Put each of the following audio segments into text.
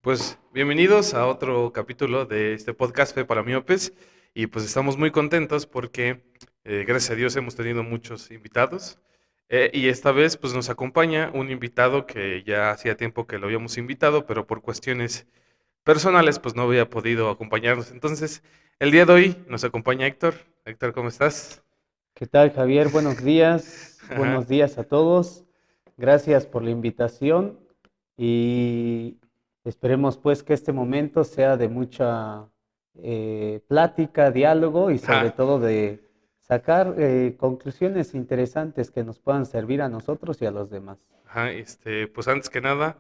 Pues bienvenidos a otro capítulo de este podcast Fe para Miopes y pues estamos muy contentos porque gracias a Dios hemos tenido muchos invitados y esta vez pues nos acompaña un invitado que ya hacía tiempo que lo habíamos invitado, pero por cuestiones personales pues no había podido acompañarnos. Entonces el día de hoy nos acompaña Héctor. Héctor, ¿cómo estás? ¿Qué tal, Javier? Buenos días. Ajá. Buenos días a todos. Gracias por la invitación y esperemos pues que este momento sea de mucha plática, diálogo y sobre Ajá. todo de sacar conclusiones interesantes que nos puedan servir a nosotros y a los demás. Ajá, pues antes que nada,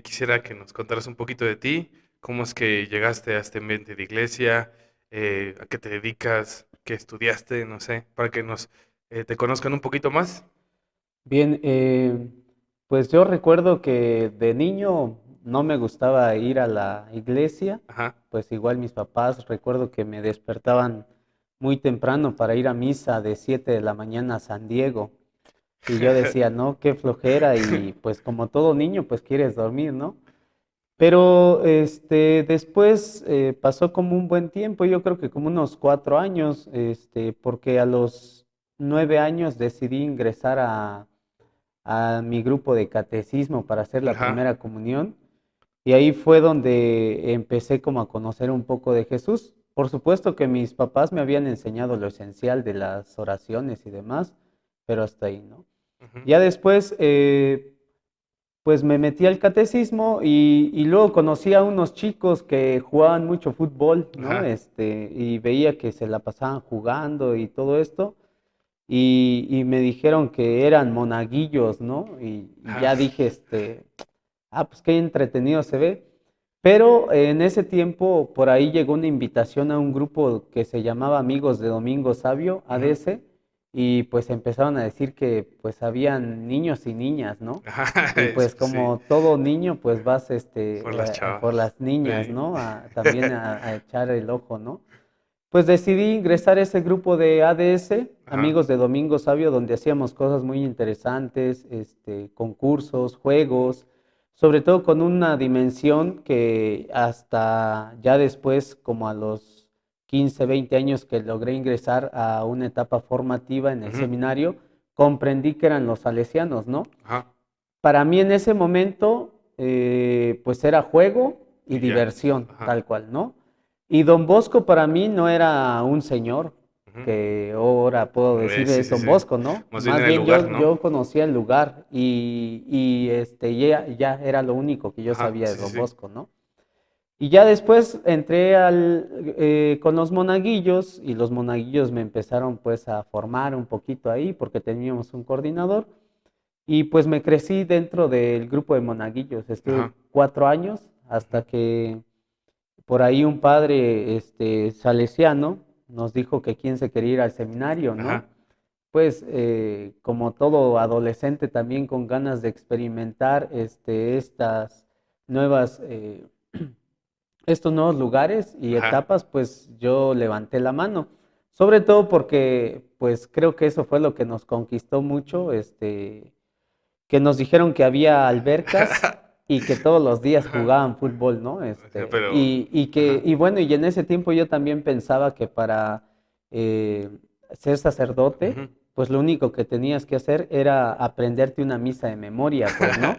quisiera que nos contaras un poquito de ti, cómo es que llegaste a este ambiente de iglesia, a qué te dedicas, qué estudiaste, no sé, para que nos te conozcan un poquito más. Bien, pues yo recuerdo que de niño no me gustaba ir a la iglesia, Ajá. pues igual mis papás recuerdo que me despertaban muy temprano para ir a misa de 7 de la mañana a San Diego y yo decía, no, qué flojera y pues como todo niño pues quieres dormir, ¿no? Pero después pasó como un buen tiempo, yo creo que como unos 4 años, porque a los 9 años decidí ingresar a mi grupo de catecismo para hacer la Ajá. primera comunión. Y ahí fue donde empecé como a conocer un poco de Jesús. Por supuesto que mis papás me habían enseñado lo esencial de las oraciones y demás, pero hasta ahí, ¿no? Ujú. Ya después, pues me metí al catecismo y luego conocí a unos chicos que jugaban mucho fútbol, ¿no? Ajá. Y veía que se la pasaban jugando y todo esto y me dijeron que eran monaguillos, ¿no? Y Ajá. ya dije, pues qué entretenido se ve. Pero en ese tiempo por ahí llegó una invitación a un grupo que se llamaba Amigos de Domingo Sabio, Ujú. ADS, y pues empezaron a decir que pues habían niños y niñas, ¿no? Ajá. Y pues Sí, como todo niño, pues vas por las por chavas. las niñas, Sí. ¿no? También a echar el ojo, ¿no? Pues decidí ingresar a ese grupo de ADS, Ajá. Amigos de Domingo Sabio, donde hacíamos cosas muy interesantes, concursos, juegos, sobre todo con una dimensión que hasta ya después, como a los 15, 20 años que logré ingresar a una etapa formativa en el Ujú. seminario, comprendí que eran los salesianos, ¿no? Ajá. Para mí en ese momento, pues era juego y Y ya. diversión, Ajá. tal cual, ¿no? Y Don Bosco para mí no era un señor, Ujú. que ahora puedo decir Sí, es sí, Don sí. Bosco, ¿no? Más bien Más en el bien lugar, ¿no? yo conocía el lugar y ya era lo único que yo Ajá. sabía de Sí, sí, Don sí. Bosco, ¿no? Y ya después entré con los monaguillos y los monaguillos me empezaron pues a formar un poquito ahí porque teníamos un coordinador. Y pues me crecí dentro del grupo de monaguillos. Estuve Ajá. 4 años Ujú. hasta que por ahí un padre salesiano nos dijo que quién se quería ir al seminario, ¿no? Ajá. Pues como todo adolescente también con ganas de experimentar estas nuevas, estos nuevos lugares y Ajá. etapas, pues yo levanté la mano. Sobre todo porque pues creo que eso fue lo que nos conquistó mucho, que nos dijeron que había albercas y que todos los días Ajá. jugaban fútbol, ¿no? O sea, pero, Que, ajá, y bueno, y en ese tiempo yo también pensaba que para eh, ser sacerdote, ujú. pues lo único que tenías que hacer era aprenderte una misa de memoria, pues, ¿no?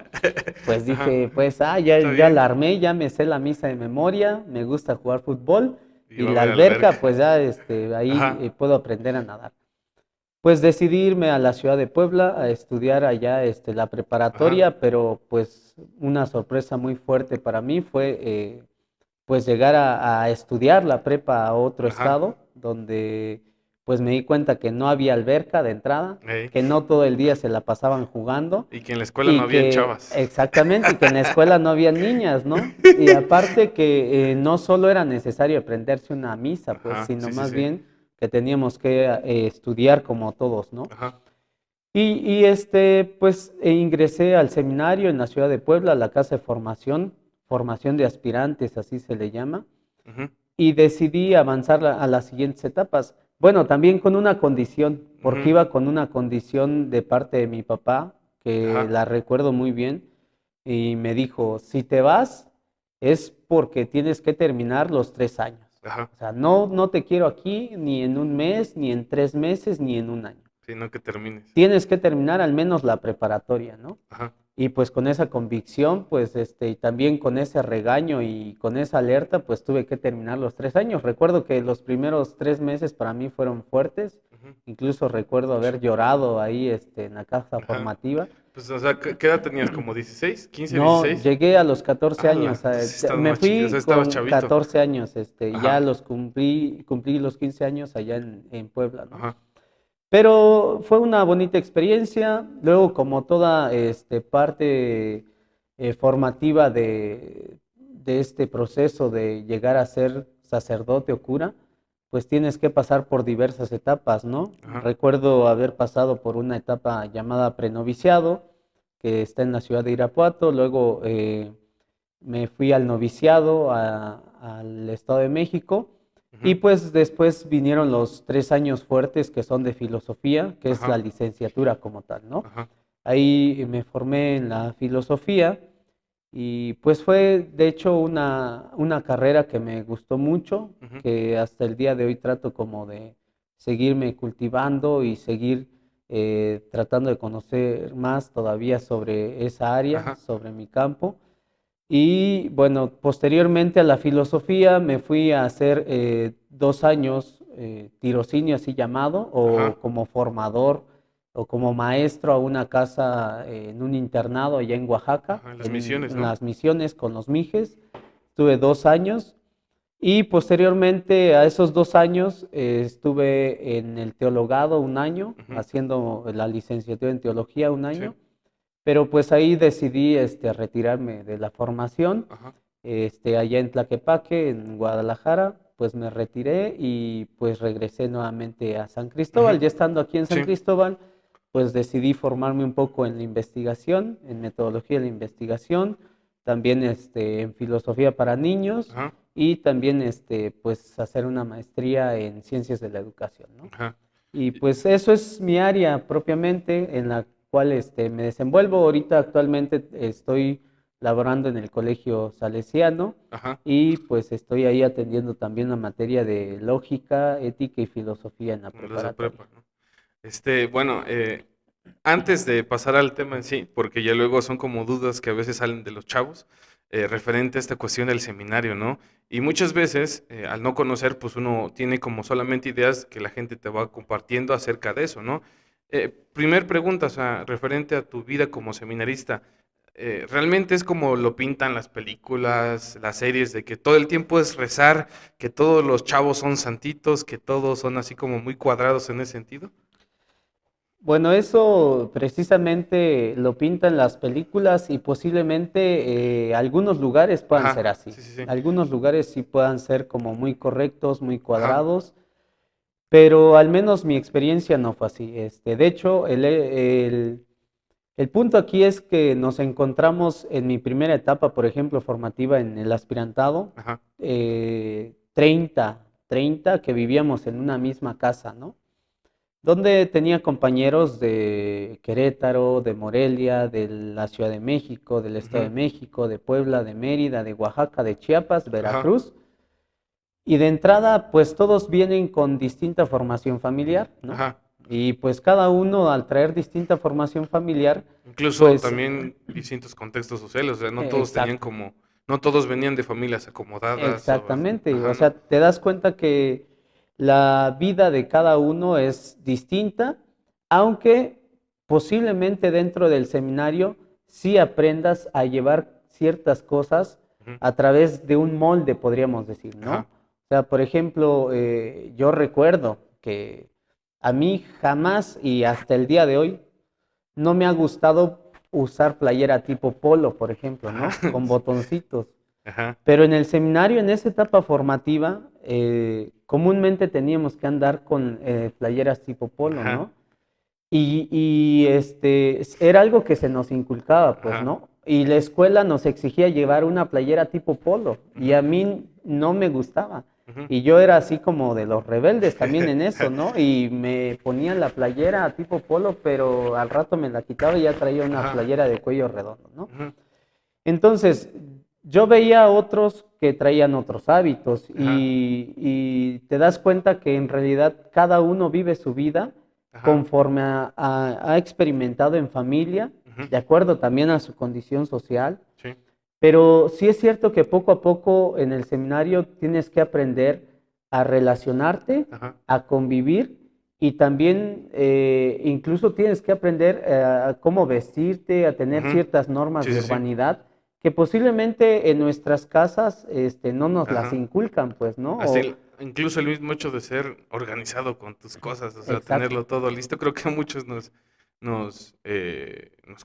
Pues Ajá, dije, pues, está ya la bien. armé, ya me sé la misa de memoria, me gusta jugar fútbol Y y va a la haber alberca, alberca. pues ya ahí Ajá, puedo aprender a nadar. Pues decidí irme a la ciudad de Puebla a estudiar allá la ajá, preparatoria, pero pues una sorpresa muy fuerte para mí fue pues llegar a estudiar la prepa a otro ajá. estado, donde pues me di cuenta que no había alberca de entrada, Ey. que no todo el día se la pasaban jugando Y que en la escuela no y habían que chavas. exactamente, y que en la escuela no había niñas, ¿no? Y aparte que no solo era necesario aprenderse una misa, pues, Ajá, sino sí, sí, más sí. bien que teníamos que estudiar como todos, ¿no? Ajá, Pues ingresé al seminario en la ciudad de Puebla, la casa de formación, formación de aspirantes, así se le llama, ujú, y decidí avanzar a las siguientes etapas. Bueno, también con una condición, porque ujú, iba con una condición de parte de mi papá, que ajá, la recuerdo muy bien, y me dijo, si te vas, es porque tienes que terminar los 3 años. Ajá. O sea, no te quiero aquí ni en un mes, ni en 3 meses, ni en un año. Sino que termines. Tienes que terminar al menos la preparatoria, ¿no? Ajá. Y pues con esa convicción, pues y también con ese regaño y con esa alerta, pues tuve que terminar los 3 años. Recuerdo que los primeros 3 meses para mí fueron fuertes. Ujú. Incluso recuerdo haber llorado ahí en la casa Ajá. formativa. Pues, o sea, ¿qué edad tenías? ¿Como 16, 15, No, 16? llegué a los 14 Ala, años. entonces sí estabas Me más chiquito, o sea, fui estabas con chavito. 14 años, y ya Ajá. los cumplí los 15 años allá en Puebla, ¿no? Ajá. Pero fue una bonita experiencia. Luego, como toda parte formativa de este proceso de llegar a ser sacerdote o cura, pues tienes que pasar por diversas etapas, ¿no? Ajá. Recuerdo haber pasado por una etapa llamada prenoviciado, que está en la ciudad de Irapuato. Luego me fui al noviciado al Estado de México. Y Ujú. pues después vinieron los 3 años fuertes que son de filosofía, que es la Ajá. licenciatura como tal, ¿no? Ajá. Ahí me formé en la filosofía y pues fue de hecho una carrera que me gustó mucho, Ujú. que hasta el día de hoy trato como de seguirme cultivando y seguir tratando de conocer más todavía sobre esa área, Ajá. sobre mi campo. Y bueno, posteriormente a la filosofía me fui a hacer 2 años tirocinio así llamado, Ajá. o como formador o como maestro a una casa en un internado allá en Oaxaca, Ajá. En las en, misiones, en ¿no? las misiones con los mijes. Estuve 2 años y posteriormente a esos 2 años estuve en el teologado un año, Ujú. haciendo la licenciatura en teología un Sí. año. Pero pues ahí decidí retirarme de la formación, Ajá. allá en Tlaquepaque, en Guadalajara, pues me retiré y pues regresé nuevamente a San Cristóbal. Ujú. Ya estando aquí en San Sí. Cristóbal, pues decidí formarme un poco en la investigación, en metodología de la investigación, también en filosofía para niños Ajá. y también pues hacer una maestría en ciencias de la educación, ¿no? Ajá. Y pues eso es mi área propiamente en la cual me desenvuelvo. Ahorita actualmente estoy laborando en el Colegio Salesiano Ajá. y pues estoy ahí atendiendo también la materia de lógica, ética y filosofía en la Como los de preparatoria. prepa, ¿no? Bueno, antes de pasar al tema en sí, porque ya luego son como dudas que a veces salen de los chavos, referente a esta cuestión del seminario, ¿no? Y muchas veces, al no conocer, pues uno tiene como solamente ideas que la gente te va compartiendo acerca de eso, ¿no? Primer pregunta, o sea, referente a tu vida como seminarista, ¿realmente es como lo pintan las películas, las series, de que todo el tiempo es rezar, que todos los chavos son santitos, que todos son así como muy cuadrados en ese sentido? Bueno, eso precisamente lo pintan las películas y posiblemente algunos lugares puedan ser Ajá, así. sí, sí, sí. Algunos lugares sí puedan ser como muy correctos, muy Ajá, cuadrados. Pero al menos mi experiencia no fue así. De hecho, el punto aquí es que nos encontramos en mi primera etapa, por ejemplo, formativa en el aspirantado, ajá, 30 que vivíamos en una misma casa, ¿no? Donde tenía compañeros de Querétaro, de Morelia, de la Ciudad de México, del Estado de ujú, México, de Puebla, de Mérida, de Oaxaca, de Chiapas, ajá, Veracruz. Y de entrada, pues todos vienen con distinta formación familiar, ¿no? ajá. Y pues cada uno al traer distinta formación familiar, Incluso pues también distintos contextos sociales, o sea, no todos tenían exacto, como, no todos venían de familias acomodadas o así. exactamente. Ajá, O ¿no? sea, te das cuenta que la vida de cada uno es distinta, aunque posiblemente dentro del seminario sí aprendas a llevar ciertas cosas Ujú, a través de un molde, podríamos decir, ¿no? ajá, O sea, por ejemplo, yo recuerdo que a mí jamás y hasta el día de hoy no me ha gustado usar playera tipo polo, por ejemplo, ajá, ¿no? Con botoncitos. ajá, Pero en el seminario, en esa etapa formativa, comúnmente teníamos que andar con playeras tipo polo, ajá, ¿no? Y era algo que se nos inculcaba, pues, ajá, ¿no? Y la escuela nos exigía llevar una playera tipo polo, y ujú, a mí no me gustaba. ujú. Y yo era así como de los rebeldes también en eso, ¿no? Y me ponía la playera tipo polo, pero al rato me la quitaba y ya traía una Ajá, playera de cuello redondo, ¿no? ujú, Entonces, yo veía a otros que traían otros hábitos Ajá, y te das cuenta que en realidad cada uno vive su vida ajá, conforme ha experimentado en familia, ujú, de acuerdo también a su condición social. sí, Pero sí es cierto que poco a poco en el seminario tienes que aprender a relacionarte, ajá, a convivir y también incluso tienes que aprender a cómo vestirte, a tener ujú, ciertas normas sí, de sí, sí, urbanidad que posiblemente en nuestras casas no nos las ajá. inculcan, pues, ¿no? Hasta incluso el mismo hecho de ser organizado con tus cosas, o sea, Exacto. tenerlo todo listo, creo que a muchos nos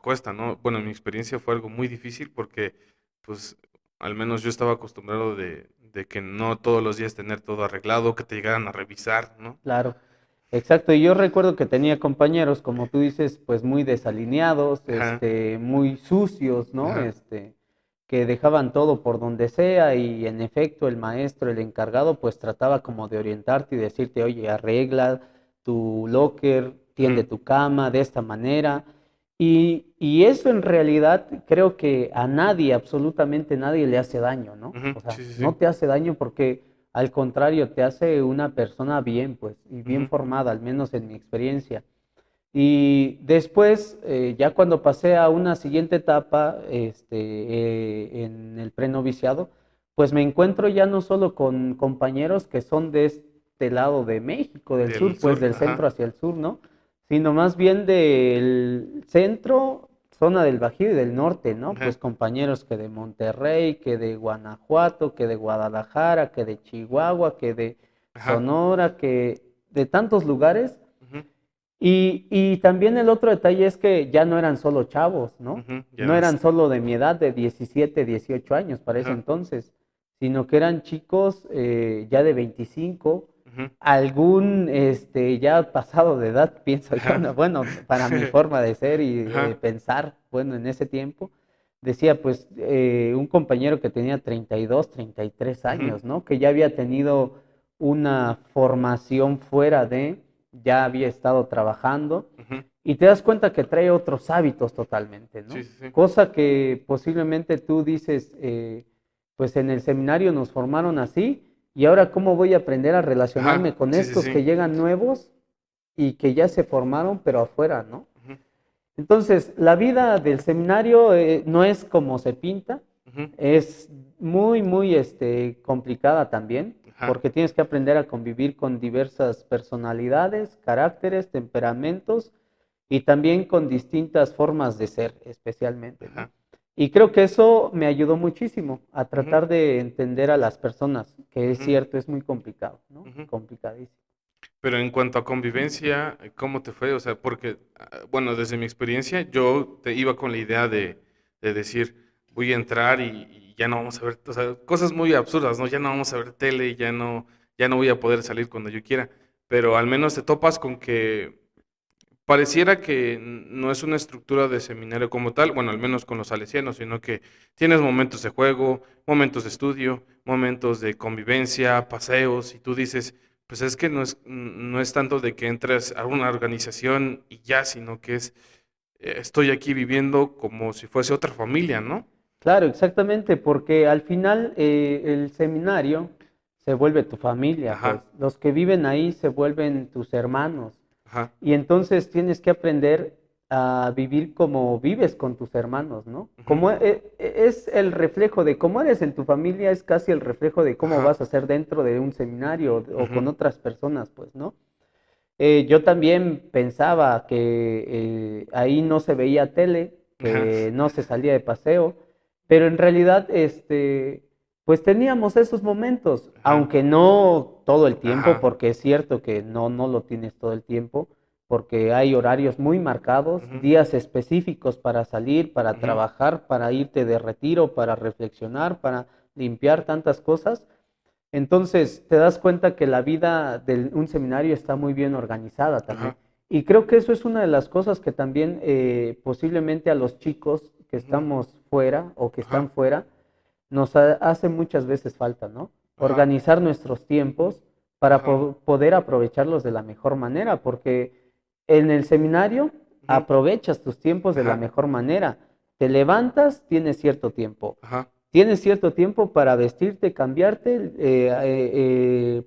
cuesta, ¿no? Bueno, en mi experiencia fue algo muy difícil porque, pues, al menos yo estaba acostumbrado de que no todos los días tener todo arreglado, que te llegaran a revisar, ¿no? Claro, exacto. Y yo recuerdo que tenía compañeros, como tú dices, pues muy desalineados, Ajá, muy sucios, ¿no? ajá, Que dejaban todo por donde sea y en efecto el maestro, el encargado, pues trataba como de orientarte y decirte, oye, arregla tu locker, tiende ujú, tu cama de esta manera. Y eso en realidad creo que a nadie, absolutamente nadie le hace daño, ¿no? ujú, O sea, sí, sí, no sí, te hace daño porque al contrario, te hace una persona bien, pues, y bien ujú, formada, al menos en mi experiencia. Y después, ya cuando pasé a una siguiente etapa, en el prenoviciado, pues me encuentro ya no solo con compañeros que son de este lado de México, del del sur, pues sur, del ajá, centro hacia el sur, ¿no? Sino más bien del centro, zona del Bajío y del norte, ¿no? ajá, Pues compañeros que de Monterrey, que de Guanajuato, que de Guadalajara, que de Chihuahua, que de ajá, Sonora, que de tantos lugares ujú, y también el otro detalle es que ya no eran solo chavos, ¿no? ujú, ya No no eran sé, solo de mi edad, de 17, 18 años para ese ajá, entonces, sino que eran chicos ya de 25, ujú, algún ya pasado de edad, pienso yo, ajá, ¿no? Bueno, para mi forma de ser y de ajá, pensar, bueno, en ese tiempo, decía pues un compañero que tenía 32, 33 ujú, años, ¿no? Que ya había tenido una formación fuera de ya había estado trabajando ujú, y te das cuenta que trae otros hábitos totalmente, sí, ¿no? sí, sí, Cosa que posiblemente tú dices, pues en el seminario nos formaron así y ahora cómo voy a aprender a relacionarme ajá, con sí, sí, estos sí, que llegan nuevos y que ya se formaron pero afuera, ¿no? ujú, Entonces, la vida del seminario no es como se pinta, ujú, es muy, muy complicada también, ajá, porque tienes que aprender a convivir con diversas personalidades, caracteres, temperamentos y también con distintas formas de ser, especialmente, ¿no? ajá, Y creo que eso me ayudó muchísimo a ujú, tratar de entender a las personas, que es ujú, cierto, es muy complicado, ¿no? ujú. Complicadísimo. Pero en cuanto a convivencia, ¿cómo te fue? O sea, porque, bueno, desde mi experiencia, yo te iba con la idea de decir, voy a entrar y ya no vamos a ver, o sea, cosas muy absurdas, ¿no? Ya no vamos a ver tele, ya no voy a poder salir cuando yo quiera. Pero al menos te topas con que pareciera que no es una estructura de seminario como tal, bueno, al menos con los salesianos, sino que tienes momentos de juego, momentos de estudio, momentos de convivencia, paseos, y tú dices, pues es que no es tanto de que entres a una organización y ya, sino que estoy aquí viviendo como si fuese otra familia, ¿no? Claro, exactamente, porque al final el seminario se vuelve tu familia, pues Ajá, los que viven ahí se vuelven tus hermanos ajá, y entonces tienes que aprender a vivir como vives con tus hermanos, ¿no? ujú, Como es el reflejo de cómo eres en tu familia, es casi el reflejo de cómo ajá, vas a ser dentro de un seminario o ujú, con otras personas, pues, ¿no? Yo también pensaba que ahí no se veía tele, ajá, que no se salía de paseo, pero en realidad, pues teníamos esos momentos, ajá, aunque no todo el tiempo, ajá, porque es cierto que no lo tienes todo el tiempo, porque hay horarios muy marcados, ujú, días específicos para salir, para ujú, trabajar, para irte de retiro, para reflexionar, para limpiar tantas cosas. Entonces, te das cuenta que la vida de un seminario está muy bien organizada también. ajá, Y creo que eso es una de las cosas que también posiblemente a los chicos que ujú, estamos fuera o que ajá, están fuera nos hace muchas veces falta, ¿no? ajá, Organizar nuestros tiempos para ajá, poder aprovecharlos de la mejor manera, porque en el seminario ujú, aprovechas tus tiempos de la ajá, mejor manera. Te levantas, tienes cierto tiempo. ajá, Tienes cierto tiempo para vestirte, cambiarte,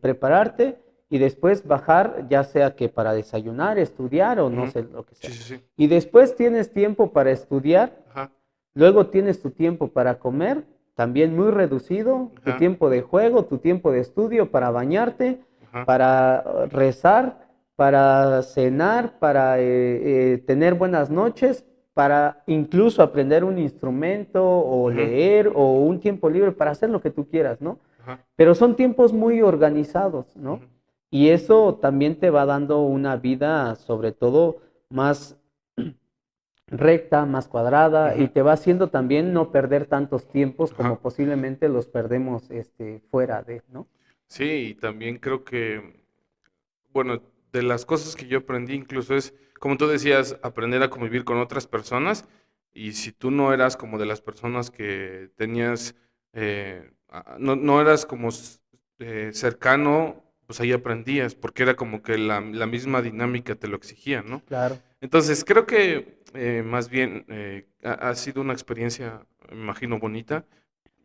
prepararte y después bajar, ya sea que para desayunar, estudiar o no Ujú. sé lo que Sí, sea. sí, sí. Y después tienes tiempo para estudiar, Ajá, luego tienes tu tiempo para comer, también muy reducido, tu ajá, tiempo de juego, tu tiempo de estudio, para bañarte, ajá, para rezar, para cenar, para tener buenas noches, para incluso aprender un instrumento o ujú, leer o un tiempo libre para hacer lo que tú quieras, ¿no? ajá, Pero son tiempos muy organizados, ¿no? ujú. Y eso también te va dando una vida, sobre todo, más recta, más cuadrada, y Ujú, te va haciendo también no perder tantos tiempos ajá. como posiblemente los perdemos fuera de, ¿no? Sí, y también creo que, bueno, de las cosas que yo aprendí incluso es, como tú decías, aprender a convivir con otras personas. Y si tú no eras como de las personas que tenías, no eras como cercano, pues ahí aprendías, porque era como que la misma dinámica te lo exigía, ¿no? Claro. Entonces, creo que más bien ha sido una experiencia, me imagino, bonita.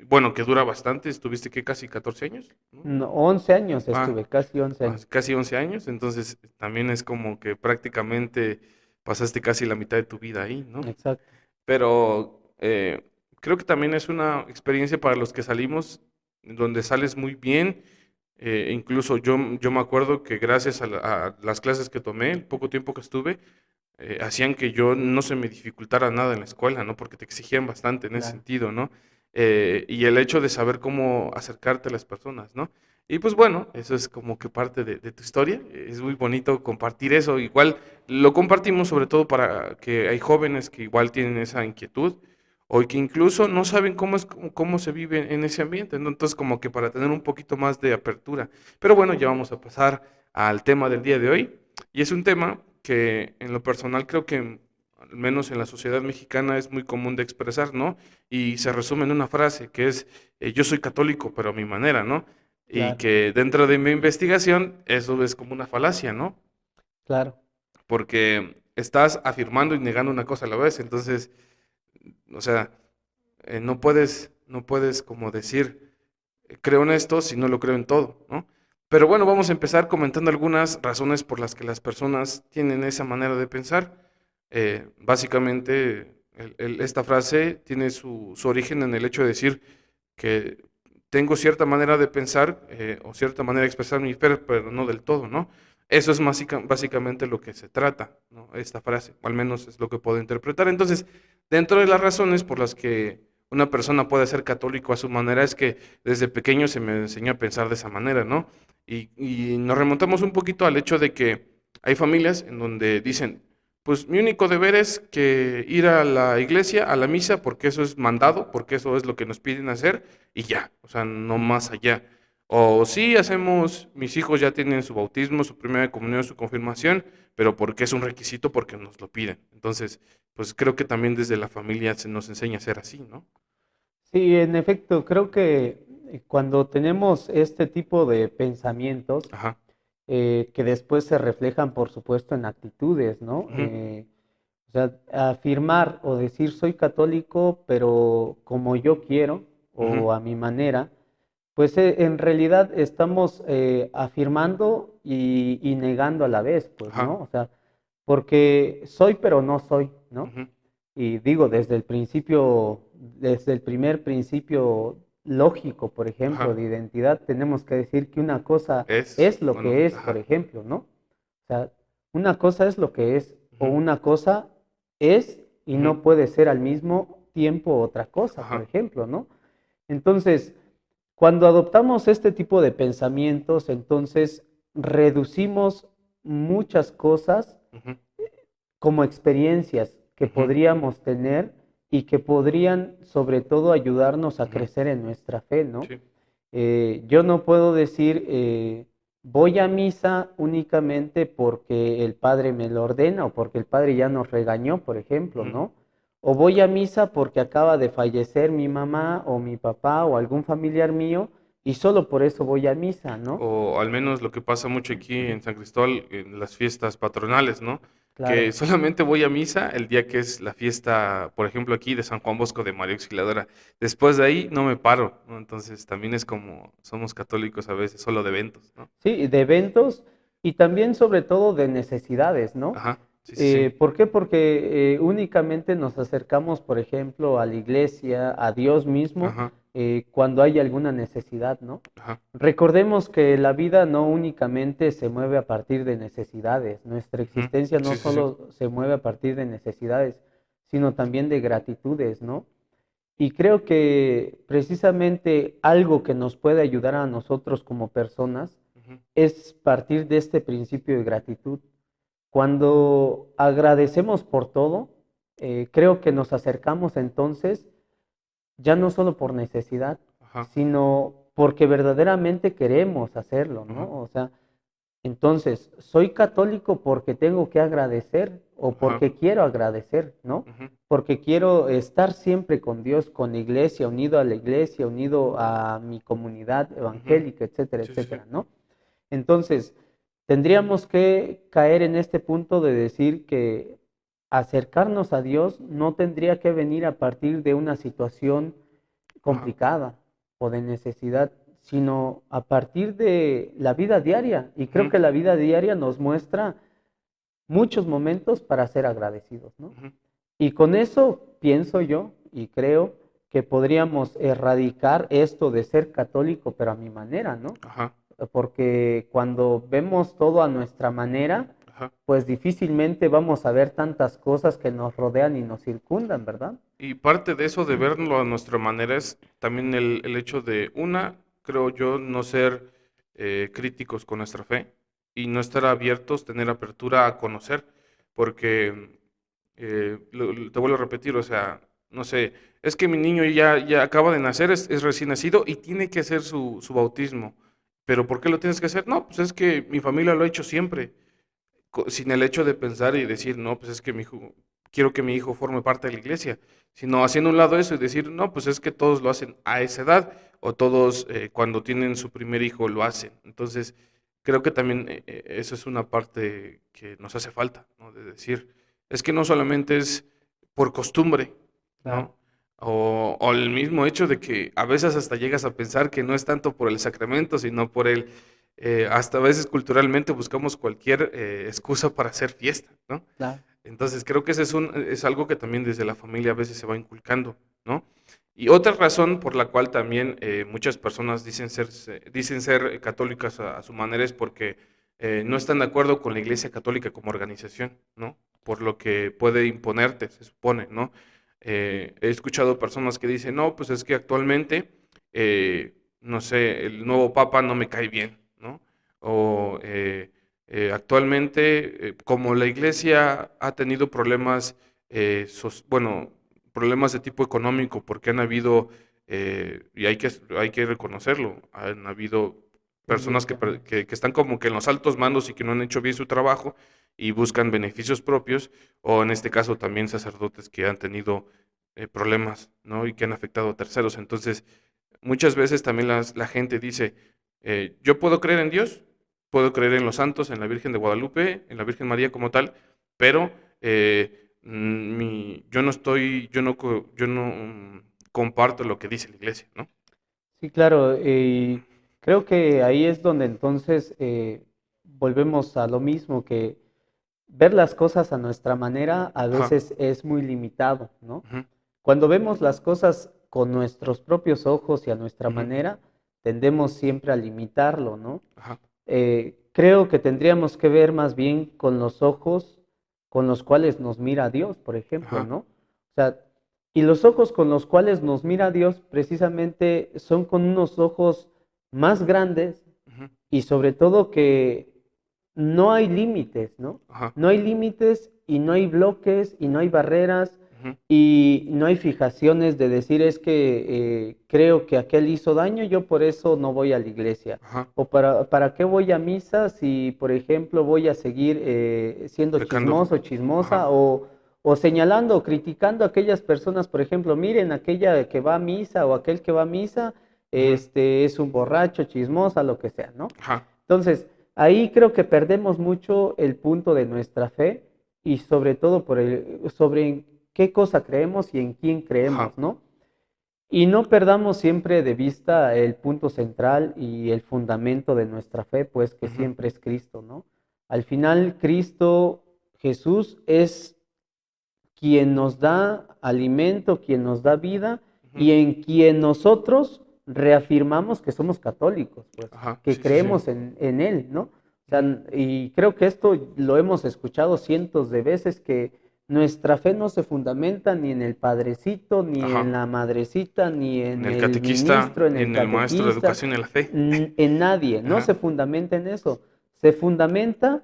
Bueno, que dura bastante, estuviste que casi 14 años, ¿no? No, 11 años Ah, estuve, casi 11 años. casi 11 años, entonces también es como que prácticamente pasaste casi la mitad de tu vida ahí, ¿no? Exacto. Pero creo que también es una experiencia para los que salimos, donde sales muy bien. Incluso yo me acuerdo que gracias a las clases que tomé, el poco tiempo que estuve, hacían que yo no se me dificultara nada en la escuela, ¿no? Porque te exigían bastante en ese Claro. sentido, ¿no? Y el hecho de saber cómo acercarte a las personas, ¿no? Y pues bueno, eso es como que parte de tu historia. Es muy bonito compartir eso. Igual lo compartimos sobre todo para que hay jóvenes que igual tienen esa inquietud o que incluso no saben cómo se vive en ese ambiente, ¿no? Entonces como que para tener un poquito más de apertura. Pero bueno, ya vamos a pasar al tema del día de hoy. Y es un tema que en lo personal creo que al menos en la sociedad mexicana es muy común de expresar, ¿no? Y se resume en una frase que es, yo soy católico, pero a mi manera, ¿no? Y Claro, que dentro de mi investigación eso es como una falacia, ¿no? claro. Porque estás afirmando y negando una cosa a la vez. Entonces, o sea, no puedes como decir, creo en esto si no lo creo en todo, ¿no? Pero bueno, vamos a empezar comentando algunas razones por las que las personas tienen esa manera de pensar. Básicamente, esta frase tiene su origen en el hecho de decir que tengo cierta manera de pensar o cierta manera de expresar mi fe, pero no del todo, ¿no? Eso es básicamente lo que se trata, ¿no? Esta frase, o al menos es lo que puedo interpretar. Entonces, dentro de las razones por las que una persona puede ser católico a su manera es que desde pequeño se me enseñó a pensar de esa manera, ¿no? Y nos remontamos un poquito al hecho de que hay familias en donde dicen, pues mi único deber es que ir a la iglesia, a la misa, porque eso es mandado, porque eso es lo que nos piden hacer, y ya, o sea, no más allá. O sí hacemos, mis hijos ya tienen su bautismo, su primera comunión, su confirmación, pero porque es un requisito, porque nos lo piden. Entonces, pues creo que también desde la familia se nos enseña a ser así, ¿no? Sí, en efecto, creo que cuando tenemos este tipo de pensamientos, Ajá. que después se reflejan, por supuesto, en actitudes, ¿no? Ujú, O sea, afirmar o decir soy católico, pero como yo quiero ujú, o a mi manera, pues en realidad estamos afirmando y negando a la vez, pues, ajá. ¿no? O sea, porque soy, pero no soy, ¿no? Ujú, Y digo, desde el principio, desde el primer principio lógico, por ejemplo, ajá. de identidad, tenemos que decir que una cosa Es, es lo bueno, que es, por ajá. ejemplo, ¿no? O sea, una cosa es lo que es, o Ujú, una cosa es y ujú, no puede ser al mismo tiempo otra cosa, por ajá. ejemplo, ¿no? Entonces, cuando adoptamos este tipo de pensamientos, entonces reducimos muchas cosas Ujú, como experiencias que ujú, podríamos tener y que podrían sobre todo ayudarnos a ujú. crecer en nuestra fe, ¿no? Sí. Yo no puedo decir voy a misa únicamente porque el padre me lo ordena o porque el padre ya nos regañó, por ejemplo, Ujú. ¿no? O voy a misa porque acaba de fallecer mi mamá o mi papá o algún familiar mío y solo por eso voy a misa, ¿no? O al menos lo que pasa mucho aquí en San Cristóbal, en las fiestas patronales, ¿no? que claro. solamente voy a misa el día que es la fiesta, por ejemplo, aquí de San Juan Bosco de María Auxiliadora. Después de ahí no me paro, ¿no? Entonces también es como somos católicos a veces, solo de eventos, ¿no? Sí, de eventos y también sobre todo de necesidades, ¿no? Ajá, sí, sí, sí. ¿Por qué? Porque únicamente nos acercamos, por ejemplo, a la iglesia, a Dios mismo, Ajá, cuando hay alguna necesidad, ¿no? ajá. Recordemos que la vida no únicamente se mueve a partir de necesidades, nuestra Ujú. existencia no Sí, sí, sí. solo se mueve a partir de necesidades, sino también de gratitudes, ¿no? Y creo que precisamente algo que nos puede ayudar a nosotros como personas Ujú. es partir de este principio de gratitud. Cuando agradecemos por todo, creo que nos acercamos entonces ya no solo por necesidad, Ajá, sino porque verdaderamente queremos hacerlo, ajá, ¿no? O sea, entonces, soy católico porque tengo que agradecer o ajá. porque quiero agradecer, ¿no? Ujú, Porque quiero estar siempre con Dios, con la iglesia, unido a la iglesia, unido a mi comunidad ujú. evangélica, etcétera, Sí, sí, sí. etcétera, ¿no? Entonces, tendríamos que caer en este punto de decir que acercarnos a Dios no tendría que venir a partir de una situación Ajá, complicada o de necesidad, sino a partir de la vida diaria. Y creo ujú, que la vida diaria nos muestra muchos momentos para ser agradecidos, ¿no? ujú. Y con eso pienso yo y creo que podríamos erradicar esto de ser católico, pero a mi manera, ¿no? Ajá, Porque cuando vemos todo a nuestra manera, ajá. pues difícilmente vamos a ver tantas cosas que nos rodean y nos circundan, ¿verdad? Y parte de eso de verlo a nuestra manera es también el hecho de, una, creo yo, no ser críticos con nuestra fe y no estar abiertos, tener apertura a conocer, porque te vuelvo a repetir, o sea, no sé, es que mi niño ya acaba de nacer, es recién nacido y tiene que hacer su bautismo. ¿Pero por qué lo tienes que hacer? No, pues es que mi familia lo ha hecho siempre. Sin el hecho de pensar y decir, no, pues es que mi hijo, quiero que mi hijo forme parte de la iglesia, sino haciendo a un lado eso y decir, no, pues es que todos lo hacen a esa edad o todos cuando tienen su primer hijo lo hacen. Entonces, creo que también eso es una parte que nos hace falta, ¿no? De decir, es que no solamente es por costumbre, Claro. ¿no? O el mismo hecho de que a veces hasta llegas a pensar que no es tanto por el sacramento, sino por el hasta a veces culturalmente buscamos cualquier excusa para hacer fiesta, ¿no? Claro. Entonces creo que ese es algo que también desde la familia a veces se va inculcando, ¿no? Y otra razón por la cual también muchas personas dicen ser católicas a su manera es porque no están de acuerdo con la Iglesia Católica como organización, ¿no? Por lo que puede imponerte, se supone, ¿no? He escuchado personas que dicen, no, pues es que actualmente, no sé, el nuevo papa no me cae bien, ¿no? O actualmente, como la iglesia ha tenido problemas, bueno, problemas de tipo económico, porque han habido, y hay que reconocerlo, han habido Sí, personas que están como que en los altos mandos y que no han hecho bien su trabajo y buscan beneficios propios, o en este caso también sacerdotes que han tenido problemas, ¿no? Y que han afectado a terceros. Entonces, muchas veces también la gente dice, yo puedo creer en Dios, puedo creer en los santos, en la Virgen de Guadalupe, en la Virgen María como tal, pero yo no comparto lo que dice la iglesia, ¿no? sí, claro. Y creo que ahí es donde entonces volvemos a lo mismo, que ver las cosas a nuestra manera a Ajá, veces es muy limitado, ¿no? ujú, Cuando vemos las cosas con nuestros propios ojos y a nuestra ujú, manera, tendemos siempre a limitarlo, ¿no? ajá, Creo que tendríamos que ver más bien con los ojos con los cuales nos mira Dios, por ejemplo, ajá, ¿no? O sea, y los ojos con los cuales nos mira Dios precisamente son con unos ojos más grandes ujú, y sobre todo que no hay límites, ¿no? ajá, No hay límites y no hay bloques y no hay barreras ujú, y no hay fijaciones de decir es que creo que aquel hizo daño, yo por eso no voy a la iglesia. ajá, O para qué voy a misa si, por ejemplo, voy a seguir siendo pecando, chismoso, ajá, chismosa o señalando o criticando a aquellas personas, por ejemplo, miren, aquella que va a misa o aquel que va a misa, ujú, este es un borracho, chismosa, lo que sea, ¿no? ajá, Entonces, ahí creo que perdemos mucho el punto de nuestra fe y sobre todo sobre en qué cosa creemos y en quién Ajá. creemos, ¿no? Y no perdamos siempre de vista el punto central y el fundamento de nuestra fe, pues que Ujú, siempre es Cristo, ¿no? Al final, Cristo, Jesús, es quien nos da alimento, quien nos da vida ujú. y en quien nosotros reafirmamos que somos católicos, pues, Ajá. que Sí, sí, sí. creemos en Él, ¿no? O sea, Ujú. y creo que esto lo hemos escuchado cientos de veces, que nuestra fe no se fundamenta ni en el padrecito, ni en Ajá. la madrecita, ni En en el el catequista, ministro, en el en el maestro de catequista, educación en la fe. en nadie, no Ajá. se fundamenta en eso, se fundamenta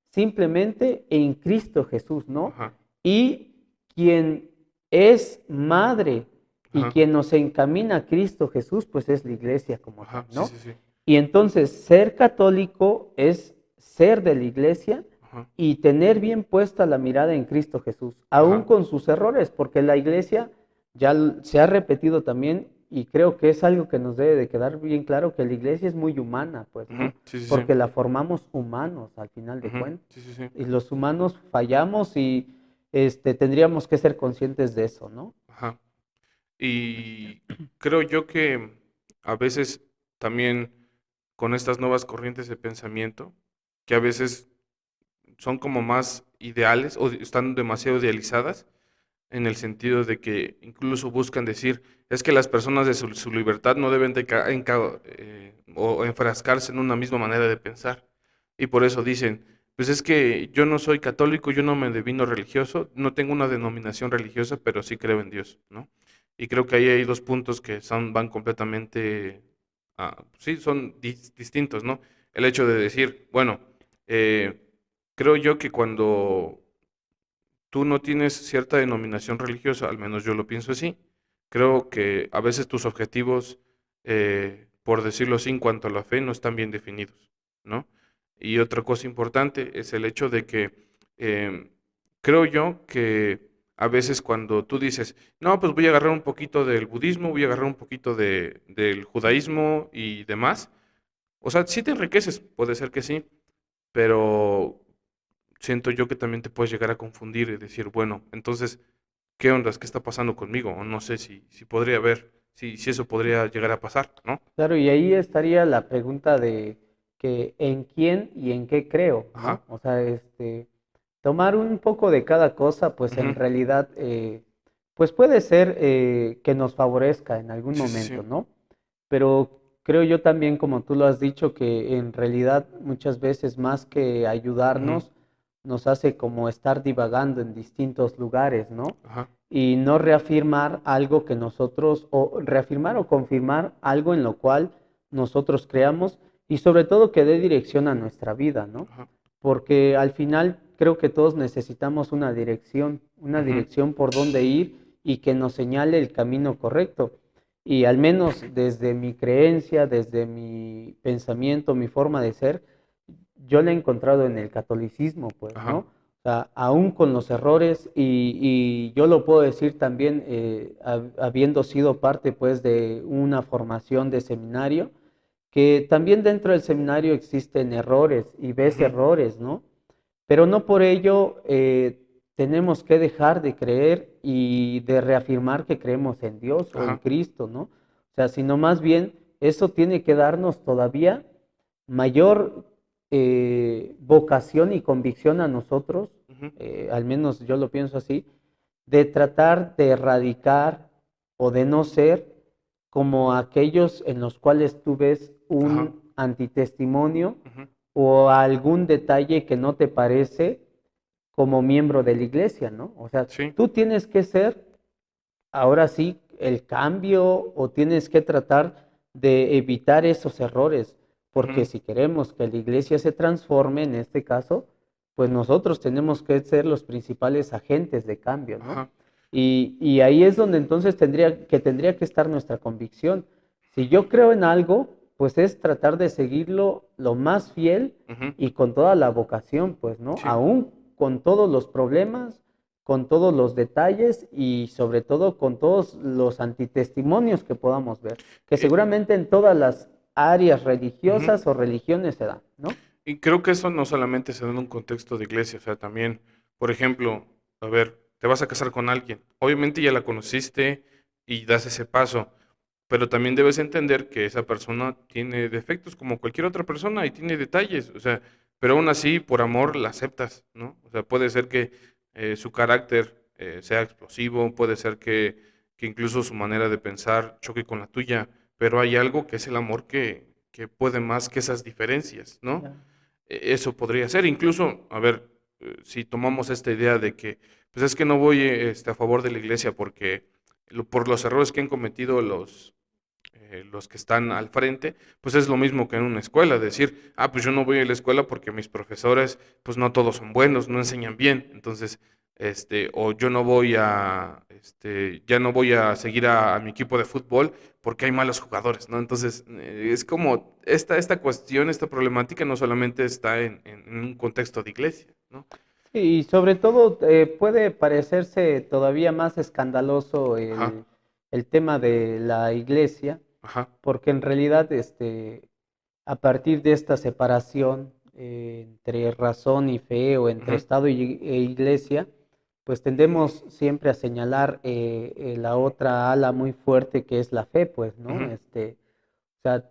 simplemente en Cristo Jesús, ¿no? Ajá. Y quien es madre y Ajá. quien nos encamina a Cristo Jesús, pues es la iglesia como tal, Ajá. Sí, ¿no? sí, sí. Y entonces ser católico es ser de la iglesia Ajá. y tener bien puesta la mirada en Cristo Jesús, aún Ajá. con sus errores, porque la iglesia ya se ha repetido también y creo que es algo que nos debe de quedar bien claro, que la iglesia es muy humana, pues, Ujú. ¿no? Sí, sí, sí. Porque la formamos humanos al final de Ujú. cuentas. Sí, sí, sí. Y los humanos fallamos y tendríamos que ser conscientes de eso, ¿no? Ajá. Y creo yo que a veces también con estas nuevas corrientes de pensamiento, que a veces son como más ideales o están demasiado idealizadas, en el sentido de que incluso buscan decir, es que las personas de su libertad no deben de o enfrascarse en una misma manera de pensar. Y por eso dicen, pues es que yo no soy católico, yo no me devino religioso, no tengo una denominación religiosa, pero sí creo en Dios, ¿no? Y creo que ahí hay dos puntos que van completamente, sí, son distintos, ¿no? El hecho de decir, bueno, creo yo que cuando tú no tienes cierta denominación religiosa, al menos yo lo pienso así, creo que a veces tus objetivos, por decirlo así, en cuanto a la fe, no están bien definidos, ¿no? Y otra cosa importante es el hecho de que em, creo yo que a veces cuando tú dices, no, pues voy a agarrar un poquito del budismo, voy a agarrar un poquito del judaísmo y demás, o sea, sí te enriqueces, puede ser que sí, pero siento yo que también te puedes llegar a confundir y decir, bueno, entonces, ¿qué ondas? ¿Qué está pasando conmigo? O no sé si podría haber, si eso podría llegar a pasar, ¿no? Claro, y ahí estaría la pregunta de que en quién y en qué creo, Ajá. ¿no? O sea, tomar un poco de cada cosa, pues en Ujú. realidad, pues puede ser que nos favorezca en algún Sí, sí, sí. momento, ¿no? Pero creo yo también, como tú lo has dicho, que en realidad muchas veces más que Ujú. ayudarnos, nos hace como estar divagando en distintos lugares, ¿no? Ajá. Y no reafirmar algo que nosotros, o reafirmar o confirmar algo en lo cual nosotros creamos y sobre todo que dé dirección a nuestra vida, ¿no? Ajá. Porque al final creo que todos necesitamos una Ujú. dirección por dónde ir y que nos señale el camino correcto. Y al menos desde mi creencia, desde mi pensamiento, mi forma de ser, yo la he encontrado en el catolicismo, pues, ¿no? Ajá. O sea, aún con los errores, y yo lo puedo decir también, habiendo sido parte, pues, de una formación de seminario, que también dentro del seminario existen errores y ves Ujú. errores, ¿no? Pero no por ello tenemos que dejar de creer y de reafirmar que creemos en Dios o en Ajá. Cristo, ¿no? O sea, sino más bien eso tiene que darnos todavía mayor vocación y convicción a nosotros, Ujú. al menos yo lo pienso así, de tratar de erradicar o de no ser como aquellos en los cuales tú ves Ajá. un antitestimonio Ujú. o algún detalle que no te parece como miembro de la iglesia, ¿no? O sea, Sí. tú tienes que ser, ahora sí, el cambio o tienes que tratar de evitar esos errores, porque Ujú. si queremos que la iglesia se transforme en este caso, pues nosotros tenemos que ser los principales agentes de cambio, ¿no? Ajá. Y ahí es donde entonces tendría que estar nuestra convicción. Si yo creo en algo, pues es tratar de seguirlo lo más fiel Ujú. y con toda la vocación, pues, ¿no? Sí. Aún con todos los problemas, con todos los detalles y sobre todo con todos los antitestimonios que podamos ver, que Eh, seguramente en todas las áreas Ujú. religiosas o religiones se dan, ¿no? Y creo que eso no solamente se da en un contexto de iglesia, o sea, también, Por ejemplo, a ver, te vas a casar con alguien. Obviamente ya la conociste y das ese paso, pero también debes entender que esa persona tiene defectos como cualquier otra persona y tiene detalles, o sea, pero aún así por amor la aceptas, ¿no? O sea, puede ser que su carácter sea explosivo, puede ser que incluso su manera de pensar choque con la tuya, pero hay algo que es el amor que puede más que esas diferencias, ¿no? Ya. Eso podría ser, incluso, a ver, si tomamos esta idea de que, pues es que no voy a favor de la iglesia porque por los errores que han cometido los que están al frente, pues es lo mismo que en una escuela, decir, ah, pues yo no voy a la escuela porque mis profesores, pues no todos son buenos, no enseñan bien, entonces, o yo no voy ya no voy a seguir a mi equipo de fútbol porque hay malos jugadores, ¿no? Entonces, es como esta cuestión, esta problemática no solamente está en un contexto de iglesia, ¿no? Sí, y sobre todo puede parecerse todavía más escandaloso Ajá, el tema de la iglesia, ajá, porque en realidad a partir de esta separación entre razón y fe o entre ujú, Estado e iglesia, pues tendemos siempre a señalar la otra ala muy fuerte que es la fe, pues, ¿no? ujú, O sea,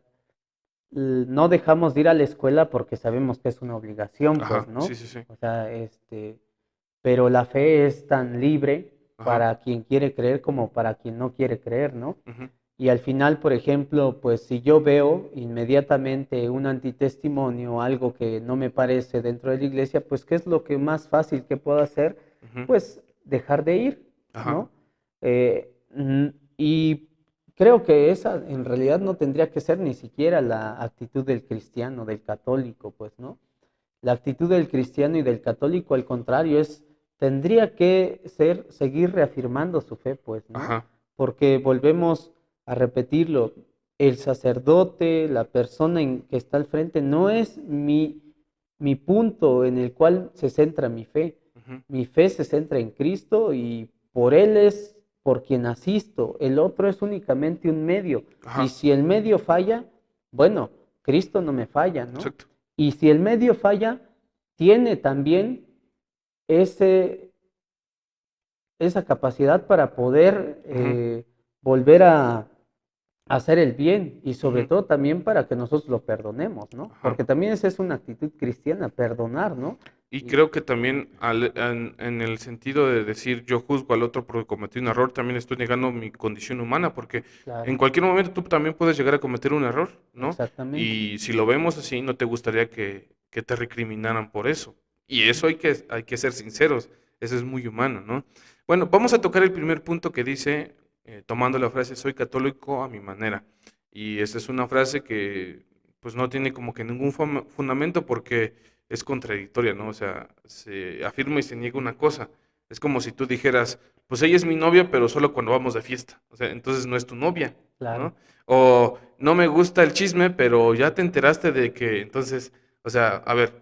no dejamos de ir a la escuela porque sabemos que es una obligación, pues, ajá, sí, ¿no? sí, sí, O sea, pero la fe es tan libre ajá, para quien quiere creer como para quien no quiere creer, ¿no? ujú, Y al final, por ejemplo, pues si yo veo inmediatamente un antitestimonio, algo que no me parece dentro de la iglesia, pues ¿qué es lo que más fácil que puedo hacer? ujú, Pues dejar de ir, ajá, ¿no? Y creo que esa en realidad no tendría que ser ni siquiera la actitud del cristiano, del católico, pues, ¿no? La actitud del cristiano y del católico, al contrario, tendría que ser seguir reafirmando su fe, pues, ¿no? ajá, Porque volvemos a repetirlo, el sacerdote, la persona que está al frente, no es mi punto en el cual se centra mi fe. ujú, Mi fe se centra en Cristo y por Él es por quien asisto. El otro es únicamente un medio. Y ajá, si el medio falla, bueno, Cristo no me falla, ¿no? exacto. Y si el medio falla, tiene también ese, esa capacidad para poder Ujú, volver a hacer el bien y sobre ujú, todo también para que nosotros lo perdonemos, ¿no? ajá. Porque también esa es una actitud cristiana, perdonar, ¿no? Y Y creo que también en el sentido de decir yo juzgo al otro porque cometí un error, también estoy negando mi condición humana, porque en claro, cualquier momento tú también puedes llegar a cometer un error, ¿no? exactamente. Y si lo vemos así, no te gustaría que te recriminaran por eso. Y eso hay que ser sinceros, eso es muy humano, ¿no? Bueno, vamos a tocar el primer punto que dice, tomando la frase, soy católico a mi manera. Y esta es una frase que pues no tiene como que ningún fundamento porque es contradictoria, ¿no? O sea, se afirma y se niega una cosa. Es como si tú dijeras, pues ella es mi novia, pero solo cuando vamos de fiesta. O sea, entonces no es tu novia, Claro, ¿no? O no me gusta el chisme, pero ya te enteraste de que, entonces, o sea, a ver,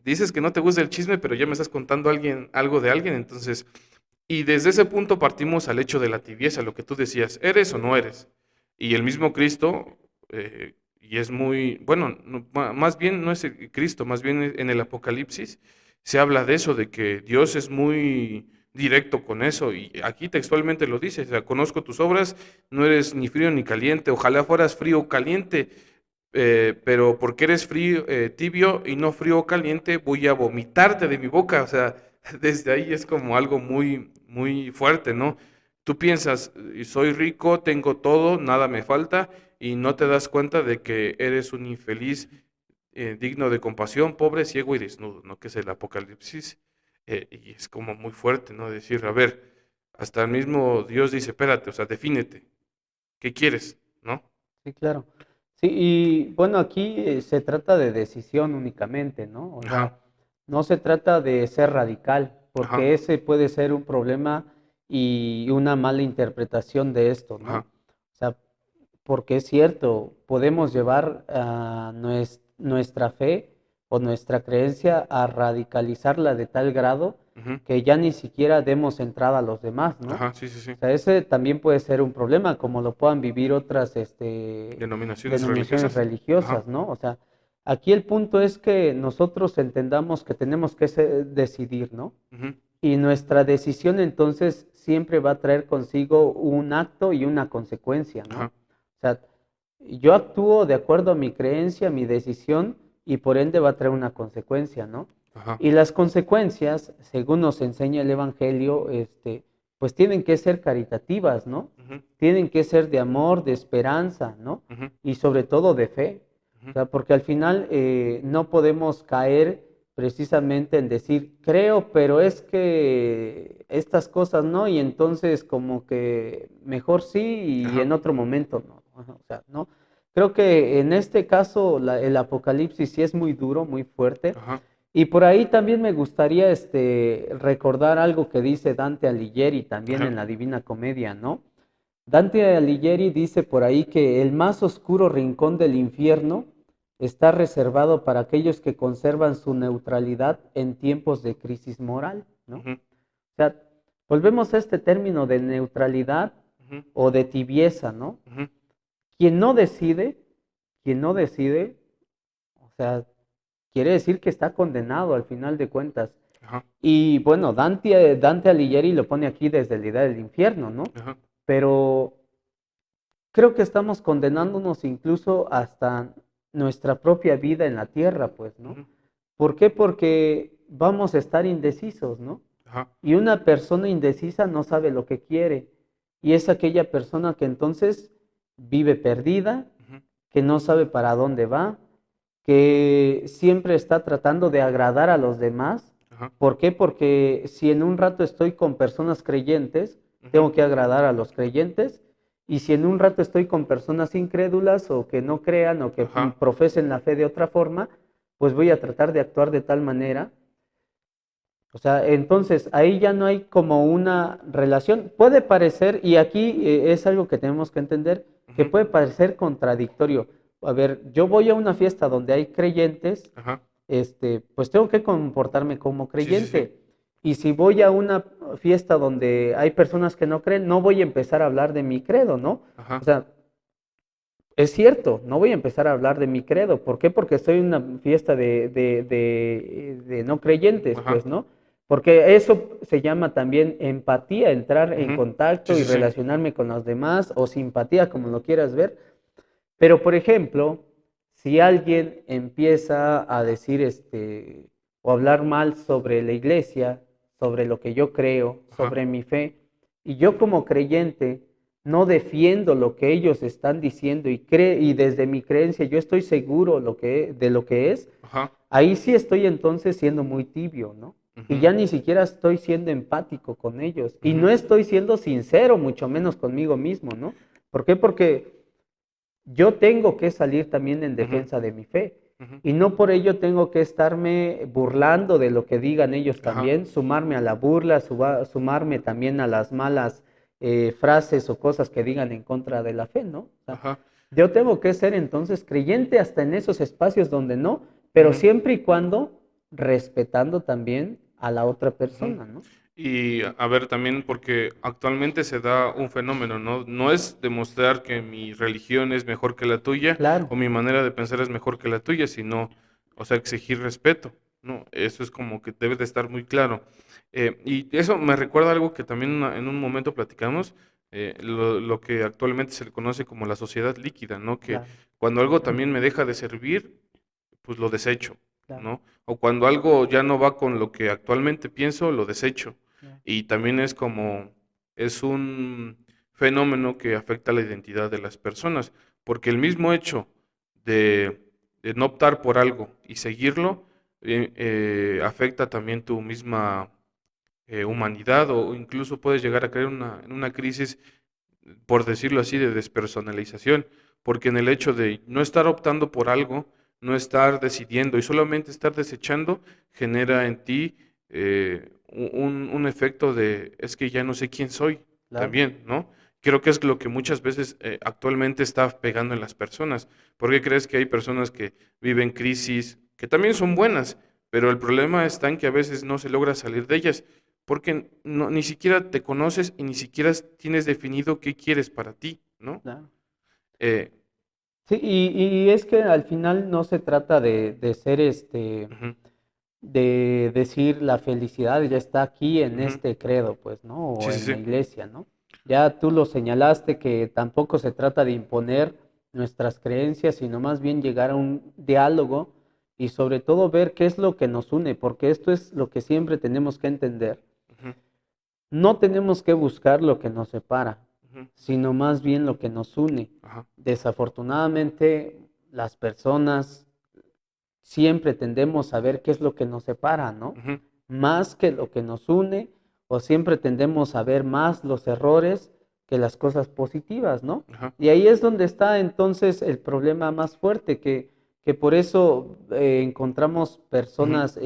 dices que no te gusta el chisme, pero ya me estás contando algo de alguien, entonces, y desde ese punto partimos al hecho de la tibieza, lo que tú decías, ¿eres o no eres? Y el mismo Cristo, y es muy, bueno, más bien no es el Cristo, más bien en el Apocalipsis se habla de eso, de que Dios es muy directo con eso, y aquí textualmente lo dice, o sea, conozco tus obras, no eres ni frío ni caliente, ojalá fueras frío o caliente, pero porque eres frío, tibio y no frío o caliente, voy a vomitarte de mi boca. O sea, desde ahí es como algo muy, muy fuerte, ¿no? Tú piensas, soy rico, tengo todo, nada me falta, y no te das cuenta de que eres un infeliz digno de compasión, pobre, ciego y desnudo, ¿no? Que es el Apocalipsis. Y es como muy fuerte, ¿no? Decir, a ver, hasta el mismo Dios dice, espérate, o sea, defínete, ¿qué quieres? ¿No? sí, claro. Sí, y bueno, aquí se trata de decisión únicamente, ¿no? O sea, Ajá, no se trata de ser radical, ajá, porque ese puede ser un problema y una mala interpretación de esto, ¿no? ajá, O sea, porque es cierto, podemos llevar a nuestra fe o nuestra creencia a radicalizarla de tal grado ujú. que ya ni siquiera demos entrada a los demás, ¿no? Ajá, sí, sí, sí. O sea, ese también puede ser un problema, como lo puedan vivir otras Denominaciones denominaciones religiosas. religiosas, Ajá, ¿no? O sea, aquí el punto es que nosotros entendamos que tenemos que decidir, ¿no? ujú, Y nuestra decisión entonces siempre va a traer consigo un acto y una consecuencia, ¿no? Ajá, O sea, yo actúo de acuerdo a mi creencia, mi decisión, y por ende va a traer una consecuencia, ¿no? ajá, Y las consecuencias, según nos enseña el Evangelio, pues tienen que ser caritativas, ¿no? ujú, Tienen que ser de amor, de esperanza, ¿no? ujú, Y sobre todo de fe. O ujú, sea, porque al final no podemos caer precisamente en decir, creo, pero es que estas cosas no, y entonces como que mejor sí y ajá, en otro momento no. Ajá, o sea, no. Creo que en este caso el Apocalipsis sí es muy duro, muy fuerte. ajá, Y por ahí también me gustaría recordar algo que dice Dante Alighieri también ajá, en la Divina Comedia, ¿no? Dante Alighieri dice por ahí que el más oscuro rincón del infierno está reservado para aquellos que conservan su neutralidad en tiempos de crisis moral, ¿no? ujú, O sea, volvemos a este término de neutralidad ujú, o de tibieza, ¿no? ujú, Quien no decide, quien no decide, o sea, quiere decir que está condenado al final de cuentas. ajá, Y bueno, Dante Alighieri lo pone aquí desde la idea del infierno, ¿no? ajá, Pero creo que estamos condenándonos incluso hasta nuestra propia vida en la tierra, pues, ¿no? ujú, ¿Por qué? Porque vamos a estar indecisos, ¿no? ajá, Y una persona indecisa no sabe lo que quiere. Y es aquella persona que entonces vive perdida, ujú, que no sabe para dónde va, que siempre está tratando de agradar a los demás. ajá, ¿Por qué? Porque si en un rato estoy con personas creyentes, ujú, tengo que agradar a los creyentes. Y si en un rato estoy con personas incrédulas o que no crean o que ajá, profesen la fe de otra forma, pues voy a tratar de actuar de tal manera. O sea, entonces ahí ya no hay como una relación. Puede parecer, y aquí es algo que tenemos que entender, que ujú, puede parecer contradictorio. A ver, yo voy a una fiesta donde hay creyentes, ajá, pues tengo que comportarme como sí, sí, sí, creyente. Y si voy a una fiesta donde hay personas que no creen, no voy a empezar a hablar de mi credo, ¿no? O ajá, sea, es cierto, no voy a empezar a hablar de mi credo. ¿Por qué? Porque estoy en una fiesta de no creyentes, ajá, pues, ¿no? Porque eso se llama también empatía, entrar en ujú, sí, contacto y sí, sí, relacionarme con los demás, o simpatía, como lo quieras ver. Pero, por ejemplo, si alguien empieza a decir o hablar mal sobre la iglesia, sobre lo que yo creo, ajá, sobre mi fe, y yo como creyente no defiendo lo que ellos están diciendo y desde mi creencia yo estoy seguro de lo que es, ajá, ahí sí estoy entonces siendo muy tibio, ¿no? Y ujú, ya ni siquiera estoy siendo empático con ellos. Y ujú, no estoy siendo sincero, mucho menos conmigo mismo, ¿no? ¿Por qué? Porque yo tengo que salir también en ujú, defensa de mi fe. ujú, Y no por ello tengo que estarme burlando de lo que digan ellos ajá, también, sumarme a la burla, sumarme también a las malas frases o cosas que digan en contra de la fe, ¿no? O sea, ajá, yo tengo que ser entonces creyente hasta en esos espacios donde no, pero ujú, siempre y cuando respetando también a la otra ujú. persona, ¿no? Y a ver, también porque actualmente se da un fenómeno, ¿no? No es demostrar que mi religión es mejor que la tuya Claro, o mi manera de pensar es mejor que la tuya, sino, o sea, exigir respeto, ¿no? Eso es como que debe de estar muy claro. Y eso me recuerda algo que también en un momento platicamos, lo que actualmente se le conoce como la sociedad líquida, ¿no? Que claro, cuando algo también me deja de servir, pues lo desecho, claro, ¿no? O cuando algo ya no va con lo que actualmente pienso, lo desecho. claro, Y también es como, es un fenómeno que afecta la identidad de las personas, porque el mismo hecho de, de no optar por algo y seguirlo, afecta también tu misma humanidad o incluso puedes llegar a caer en una crisis, por decirlo así, de despersonalización, porque en el hecho de no estar optando por algo, no estar decidiendo y solamente estar desechando, genera en ti un efecto de, es que ya no sé quién soy claro. también, ¿no? Creo que es lo que muchas veces actualmente está pegando en las personas. ¿Por qué crees que hay personas que viven crisis, que también son buenas, pero el problema está en que a veces no se logra salir de ellas? Porque no, ni siquiera te conoces y ni siquiera tienes definido qué quieres para ti, ¿no? Claro. Eh, Sí, y es que al final no se trata de ser ujú, de decir la felicidad ya está aquí en Ujú. este credo, pues, ¿no? O Sí, sí, en la sí. iglesia, ¿no? Ya tú lo señalaste que tampoco se trata de imponer nuestras creencias, sino más bien llegar a un diálogo y sobre todo ver qué es lo que nos une, porque esto es lo que siempre tenemos que entender. Ujú, No tenemos que buscar lo que nos separa, ujú. sino más bien lo que nos une. Ajá. Desafortunadamente, las personas siempre tendemos a ver qué es lo que nos separa, ¿no? Ujú. Más que lo que nos une, o siempre tendemos a ver más los errores que las cosas positivas, ¿no? Ajá. Y ahí es donde está entonces el problema más fuerte, que por eso encontramos Ujú. personas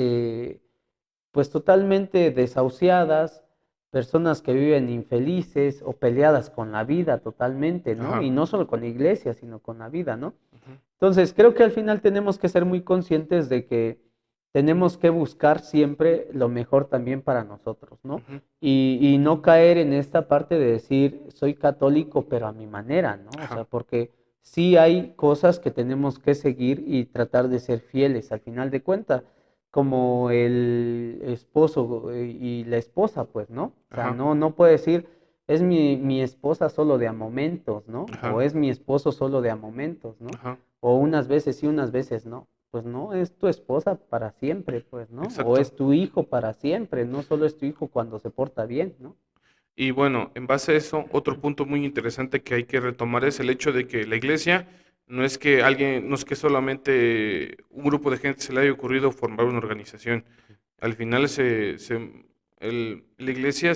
pues totalmente desahuciadas, personas que viven infelices o peleadas con la vida totalmente, ¿no? Ajá. Y no solo con la iglesia, sino con la vida, ¿no? Ujú. Entonces, creo que al final tenemos que ser muy conscientes de que tenemos que buscar siempre lo mejor también para nosotros, ¿no? Ujú. Y no caer en esta parte de decir, soy católico, pero a mi manera, ¿no? O sea, Ajá. porque sí hay cosas que tenemos que seguir y tratar de ser fieles al final de cuentas, como el esposo y la esposa, pues, ¿no? O sea, Ajá. no puede decir, es mi esposa solo de a momentos, ¿no? Ajá. O es mi esposo solo de a momentos, ¿no? Ajá. O unas veces sí, unas veces no. Pues no, es tu esposa para siempre, pues, ¿no? O Exacto. es tu hijo para siempre, no solo es tu hijo cuando se porta bien, ¿no? Y bueno, en base a eso, otro punto muy interesante que hay que retomar es el hecho de que la iglesia no es que solamente un grupo de gente se le haya ocurrido formar una organización. Al final la iglesia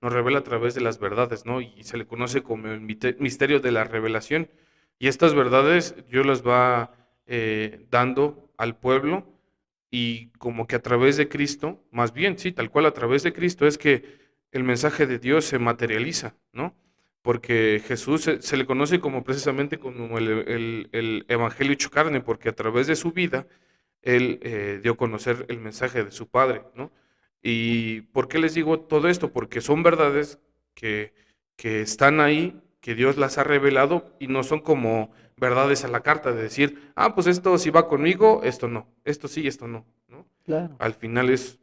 nos revela a través de las verdades, ¿no? Y se le conoce como el misterio de la revelación. Y estas verdades Dios las va dando al pueblo y como que a través de Cristo, más bien, sí, tal cual a través de Cristo es que el mensaje de Dios se materializa, ¿no? Porque Jesús se le conoce como precisamente como el evangelio hecho carne, porque a través de su vida él dio a conocer el mensaje de su Padre, ¿no? ¿Y por qué les digo todo esto? Porque son verdades que, que están ahí, que Dios las ha revelado y no son como verdades a la carta de decir, ah, pues esto sí va conmigo, esto no, esto sí, esto no, ¿no? Claro. Al final es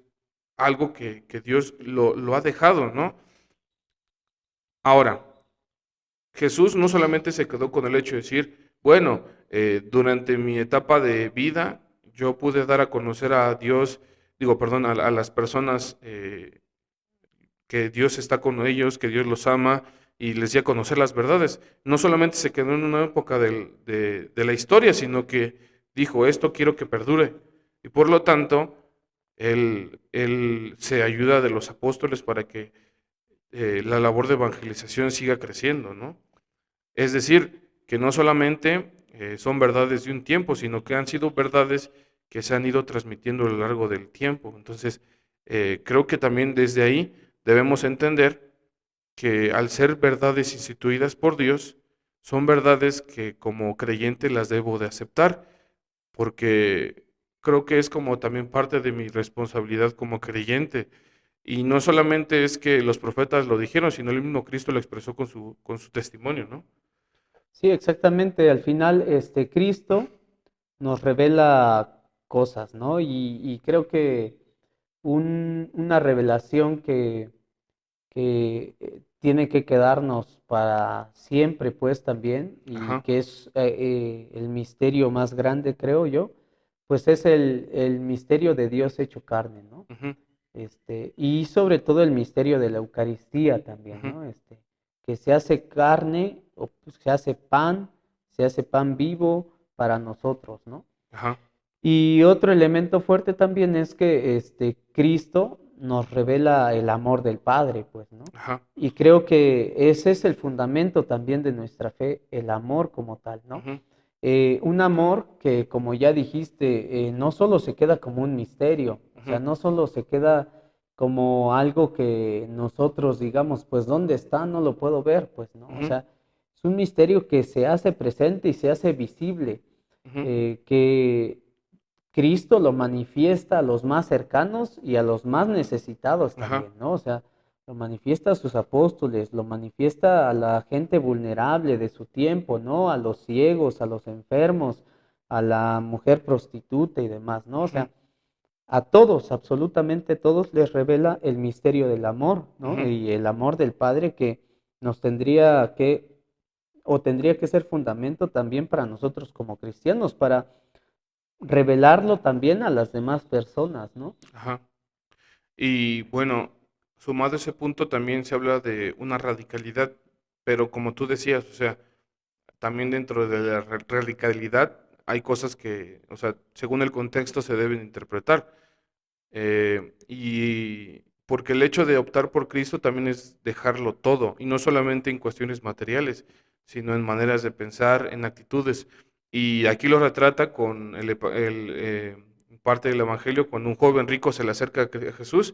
algo que Dios lo ha dejado, ¿no? Ahora, Jesús no solamente se quedó con el hecho de decir, bueno, durante mi etapa de vida yo pude dar a conocer a Dios, digo, perdón, a las personas que Dios está con ellos, que Dios los ama y les di a conocer las verdades. No solamente se quedó en una época de la historia, sino que dijo, esto quiero que perdure. Y por lo tanto, él se ayuda de los apóstoles para que la labor de evangelización siga creciendo, ¿no? Es decir, que no solamente son verdades de un tiempo, sino que han sido verdades que se han ido transmitiendo a lo largo del tiempo. Entonces, creo que también desde ahí debemos entender que al ser verdades instituidas por Dios, son verdades que como creyente las debo de aceptar, porque creo que es como también parte de mi responsabilidad como creyente. Y no solamente es que los profetas lo dijeron, sino el mismo Cristo lo expresó con su testimonio, ¿no? Sí, exactamente. Al final, Cristo nos revela cosas, ¿no? Y creo que una revelación que tiene que quedarnos para siempre, pues también, y Ajá. que es el misterio más grande, creo yo, pues es el misterio de Dios hecho carne, ¿no? Ujú. Y sobre todo el misterio de la Eucaristía también, Ujú. ¿no? Que se hace carne, o pues, se hace pan vivo para nosotros, ¿no? Ajá. Y otro elemento fuerte también es que Cristo nos revela el amor del Padre, pues, ¿no? Ajá. Y creo que ese es el fundamento también de nuestra fe, el amor como tal, ¿no? Ujú. Un amor que, como ya dijiste, no solo se queda como un misterio, o sea, Ujú. no solo se queda como algo que nosotros digamos, pues, ¿dónde está? No lo puedo ver, pues, ¿no? O Ujú. sea, es un misterio que se hace presente y se hace visible, Ujú. que Cristo lo manifiesta a los más cercanos y a los más necesitados Ajá. también, ¿no? O sea, lo manifiesta a sus apóstoles, lo manifiesta a la gente vulnerable de su tiempo, ¿no? A los ciegos, a los enfermos, a la mujer prostituta y demás, ¿no? O Ujú. sea, a todos, absolutamente todos, les revela el misterio del amor, ¿no? Ujú. Y el amor del Padre que nos tendría que, o tendría que ser fundamento también para nosotros como cristianos, para revelarlo también a las demás personas, ¿no? Ajá. Y bueno, sumado a ese punto también se habla de una radicalidad, pero como tú decías, o sea, también dentro de la radicalidad hay cosas que, o sea, según el contexto se deben interpretar. Y porque el hecho de optar por Cristo también es dejarlo todo, y no solamente en cuestiones materiales, sino en maneras de pensar, en actitudes. Y aquí lo retrata con parte del Evangelio, cuando un joven rico se le acerca a Jesús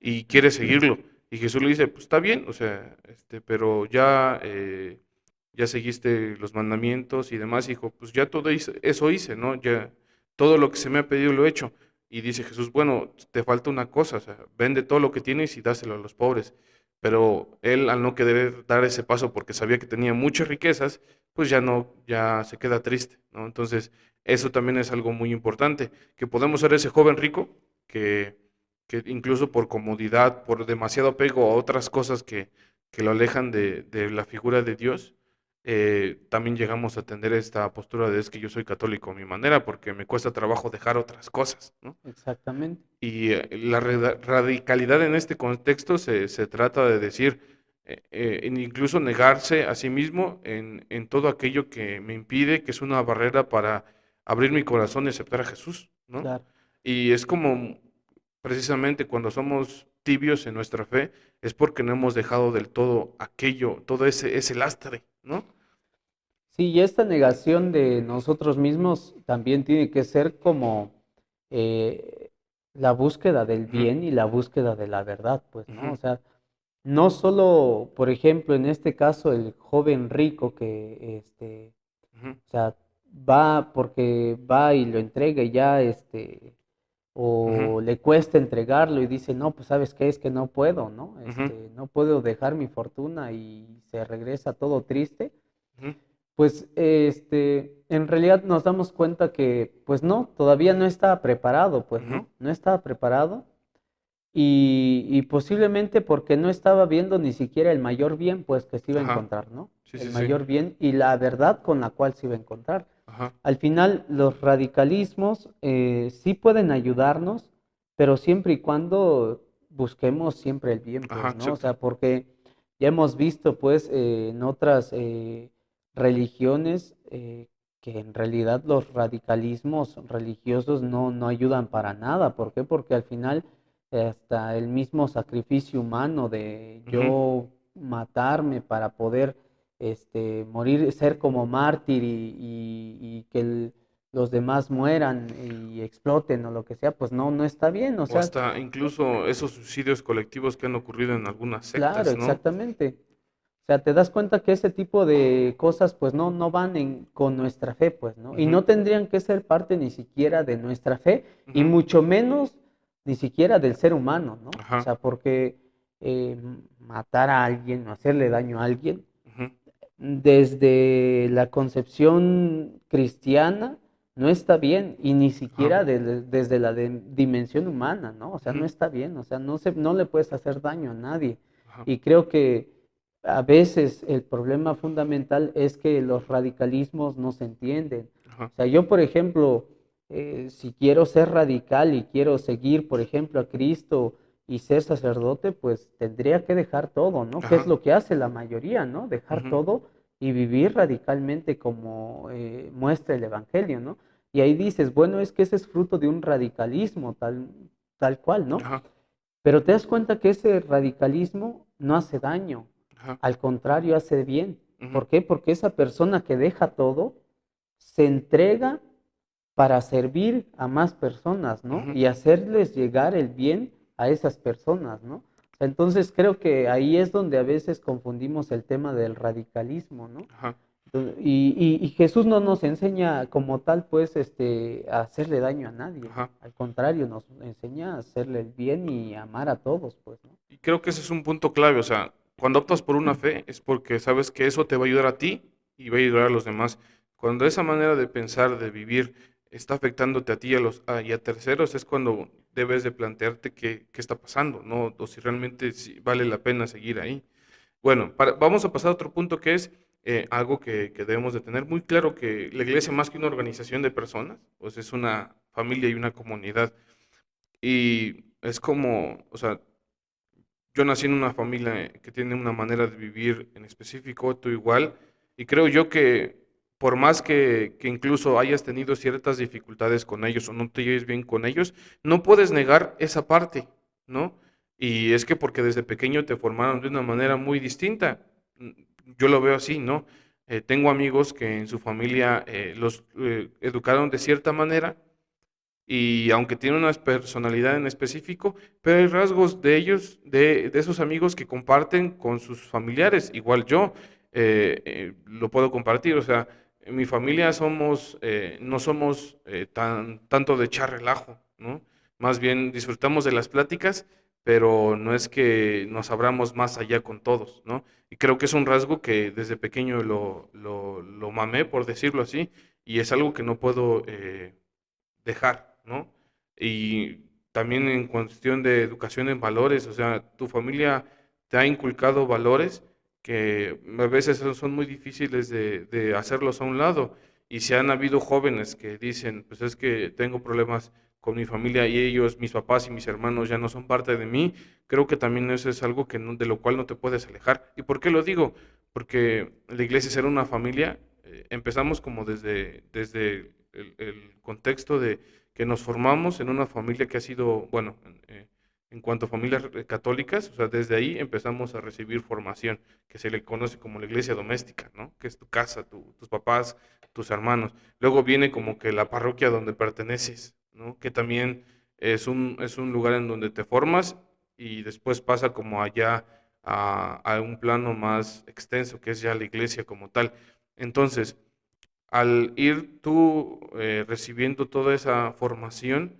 y quiere seguirlo. Y Jesús le dice, pues está bien, o sea, pero ya seguiste los mandamientos y demás. Y dijo, pues ya todo eso hice, ¿no? Ya todo lo que se me ha pedido lo he hecho. Y dice Jesús, bueno, te falta una cosa, o sea, vende todo lo que tienes y dáselo a los pobres. Pero él, al no querer dar ese paso porque sabía que tenía muchas riquezas, pues ya no, ya se queda triste, ¿no? Entonces, eso también es algo muy importante, que podemos ser ese joven rico que, que incluso por comodidad, por demasiado apego a otras cosas que lo alejan de la figura de Dios, también llegamos a tener esta postura de es que yo soy católico a mi manera porque me cuesta trabajo dejar otras cosas, ¿no? Exactamente. Y la radicalidad en este contexto se trata de decir, en incluso negarse a sí mismo en todo aquello que me impide, que es una barrera para abrir mi corazón y aceptar a Jesús, ¿no? Claro. Y es como precisamente cuando somos tibios en nuestra fe, es porque no hemos dejado del todo aquello, todo ese lastre, ¿no? Sí, y esta negación de nosotros mismos también tiene que ser como eh, la búsqueda del Ujú, bien y la búsqueda de la verdad, pues, ¿no? ujú, O sea, no solo, por ejemplo, en este caso, el joven rico que, ujú, o sea, va porque va y lo entrega y ya, ujú, o le cuesta entregarlo y dice, no, pues, ¿sabes qué? Es que no puedo, ¿no? ujú, No puedo dejar mi fortuna y se regresa todo triste. ujú. Pues en realidad nos damos cuenta que, pues no, todavía no estaba preparado, pues Ujú. no, no estaba preparado y posiblemente porque no estaba viendo ni siquiera el mayor bien, pues que se iba a Ajá. encontrar, ¿no? Sí, El sí, sí. mayor bien y la verdad con la cual se iba a encontrar. Ajá. Al final, los radicalismos sí pueden ayudarnos, pero siempre y cuando busquemos siempre el bien, Ajá, pues, ¿no? O exacto. sea, porque ya hemos visto, pues, en otras religiones que en realidad los radicalismos religiosos no ayudan para nada. ¿Por qué? Porque al final hasta el mismo sacrificio humano de Ujú. yo matarme para poder morir, ser como mártir y que los demás mueran y exploten o lo que sea, pues no está bien, o O sea, hasta incluso esos suicidios colectivos que han ocurrido en algunas claro, sectas, ¿no? exactamente. O sea, te das cuenta que ese tipo de cosas pues no van con nuestra fe, pues, ¿no? Y Ujú, no tendrían que ser parte ni siquiera de nuestra fe y ujú, mucho menos ni siquiera del ser humano, ¿no? O ajá, sea, porque eh, matar a alguien o hacerle daño a alguien, ujú, desde la concepción cristiana no está bien y ni ajá, siquiera desde la dimensión humana, ¿no? O sea, no ujú, está bien, o sea, no le puedes hacer daño a nadie. ajá, Y creo que a veces el problema fundamental es que los radicalismos no se entienden. ajá, O sea, yo, por ejemplo, si quiero ser radical y quiero seguir, por ejemplo, a Cristo y ser sacerdote, pues tendría que dejar todo, ¿no? Que es ajá, lo que hace la mayoría, ¿no? Dejar ujú, todo y vivir radicalmente como muestra el Evangelio, ¿no? Y ahí dices, bueno, es que ese es fruto de un radicalismo tal cual, ¿no? ajá, Pero te das cuenta que ese radicalismo no hace daño, ajá, al contrario, hace bien. ujú, ¿Por qué? Porque esa persona que deja todo se entrega para servir a más personas, ¿no? ujú, Y hacerles llegar el bien a esas personas, ¿no? O sea, entonces creo que ahí es donde a veces confundimos el tema del radicalismo, ¿no? ajá, Y Jesús no nos enseña como tal, pues, a hacerle daño a nadie. ajá. Al contrario, nos enseña a hacerle el bien y amar a todos, pues, ¿no? Y creo que ese es un punto clave, o sea, cuando optas por una fe es porque sabes que eso te va a ayudar a ti y va a ayudar a los demás. Cuando esa manera de pensar, de vivir, está afectándote a ti y a terceros, es cuando debes de plantearte qué está pasando, ¿no? O si realmente sí vale la pena seguir ahí. Bueno, vamos a pasar a otro punto que es algo que debemos de tener muy claro, que la iglesia más que una organización de personas, pues es una familia y una comunidad. Y es como, o sea, yo nací en una familia que tiene una manera de vivir en específico, tú igual, y creo yo que por más que incluso hayas tenido ciertas dificultades con ellos o no te lleves bien con ellos, no puedes negar esa parte, ¿no? Y es que porque desde pequeño te formaron de una manera muy distinta. Mm, Yo lo veo así, ¿no? Tengo amigos que en su familia los educaron de cierta manera y aunque tiene una personalidad en específico, pero hay rasgos de ellos, de esos amigos que comparten con sus familiares. Igual yo lo puedo compartir, o sea, en mi familia no somos tanto de echar relajo, ¿no? Más bien disfrutamos de las pláticas, pero no es que nos abramos más allá con todos, ¿no? Y creo que es un rasgo que desde pequeño lo mamé, por decirlo así, y es algo que no puedo dejar, ¿no? Y también en cuestión de educación en valores, o sea, tu familia te ha inculcado valores que a veces son muy difíciles de hacerlos a un lado. Y si han habido jóvenes que dicen, pues es que tengo problemas con mi familia y ellos, mis papás y mis hermanos ya no son parte de mí, creo que también eso es algo de lo cual no te puedes alejar. ¿Y por qué lo digo? Porque la iglesia es ser una familia, empezamos como desde el contexto de que nos formamos en una familia que ha sido, bueno, en cuanto a familias católicas, o sea, desde ahí empezamos a recibir formación, que se le conoce como la iglesia doméstica, ¿no? Que es tu casa, tus papás, tus hermanos. Luego viene como que la parroquia donde perteneces, ¿no? Que también es un lugar en donde te formas y después pasa como allá a un plano más extenso, que es ya la iglesia como tal. Entonces, al ir tú recibiendo toda esa formación,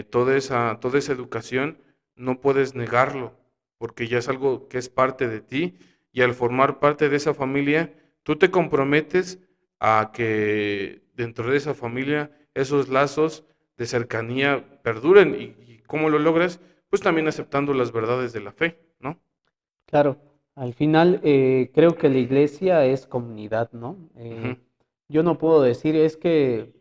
toda esa educación, no puedes negarlo, porque ya es algo que es parte de ti, y al formar parte de esa familia, tú te comprometes a que dentro de esa familia esos lazos de cercanía perduren. ¿Y cómo lo logras? Pues también aceptando las verdades de la fe, ¿no? Claro, al final creo que la iglesia es comunidad, ¿no? Ujú, Yo no puedo decir es que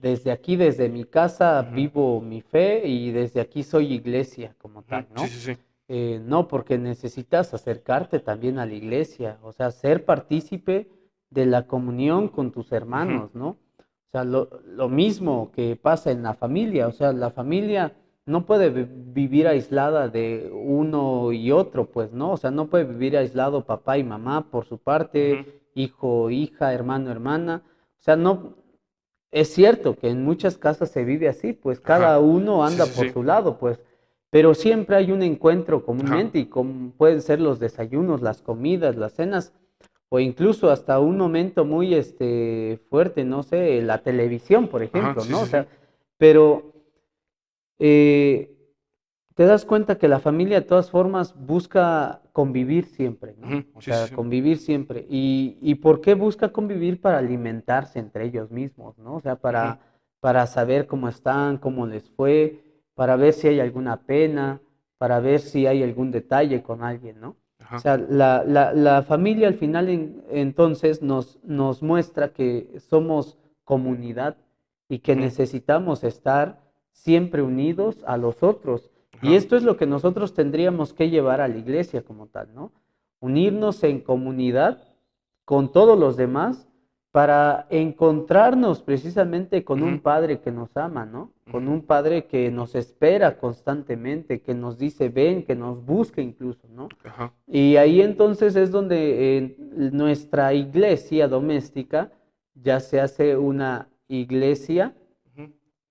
desde aquí, desde mi casa, ujú, vivo mi fe y desde aquí soy iglesia como ujú. tal, Sí, ¿no? sí, sí. No, porque necesitas acercarte también a la iglesia, o sea, ser partícipe de la comunión con tus Ujú, hermanos, ¿no? O sea, lo mismo que pasa en la familia, o sea, la familia no puede vivir aislada de uno y otro, pues, ¿no? O sea, no puede vivir aislado papá y mamá por su ujú. parte, hijo, hija, hermano, hermana. O sea, no, es cierto que en muchas casas se vive así, pues cada Ajá. uno Sí, anda sí, por sí. su lado, pues, pero siempre hay un encuentro Ajá. comúnmente y como pueden ser los desayunos, las comidas, las cenas o incluso hasta un momento muy fuerte, no sé, la televisión, por Ajá, ejemplo, sí, ¿no? O sí, sí. sea, pero eh, te das cuenta que la familia de todas formas busca convivir siempre, ¿no? Ujú, O sí, sí, sea, sí. convivir siempre. ¿Y por qué busca convivir? Para alimentarse entre ellos mismos, ¿no? O sea, Ujú, para saber cómo están, cómo les fue, para ver si hay alguna pena, para ver si hay algún detalle con alguien, ¿no? O ajá, sea, la familia al final entonces nos muestra que somos comunidad y que ujú, necesitamos estar siempre unidos a los otros. Y ajá, esto es lo que nosotros tendríamos que llevar a la iglesia como tal, ¿no? Unirnos en comunidad con todos los demás para encontrarnos precisamente con un ujú, Padre que nos ama, ¿no? Con ujú, un Padre que nos espera constantemente, que nos dice ven, que nos busca incluso, ¿no? ajá, Y ahí entonces es donde nuestra iglesia doméstica ya se hace una iglesia ujú,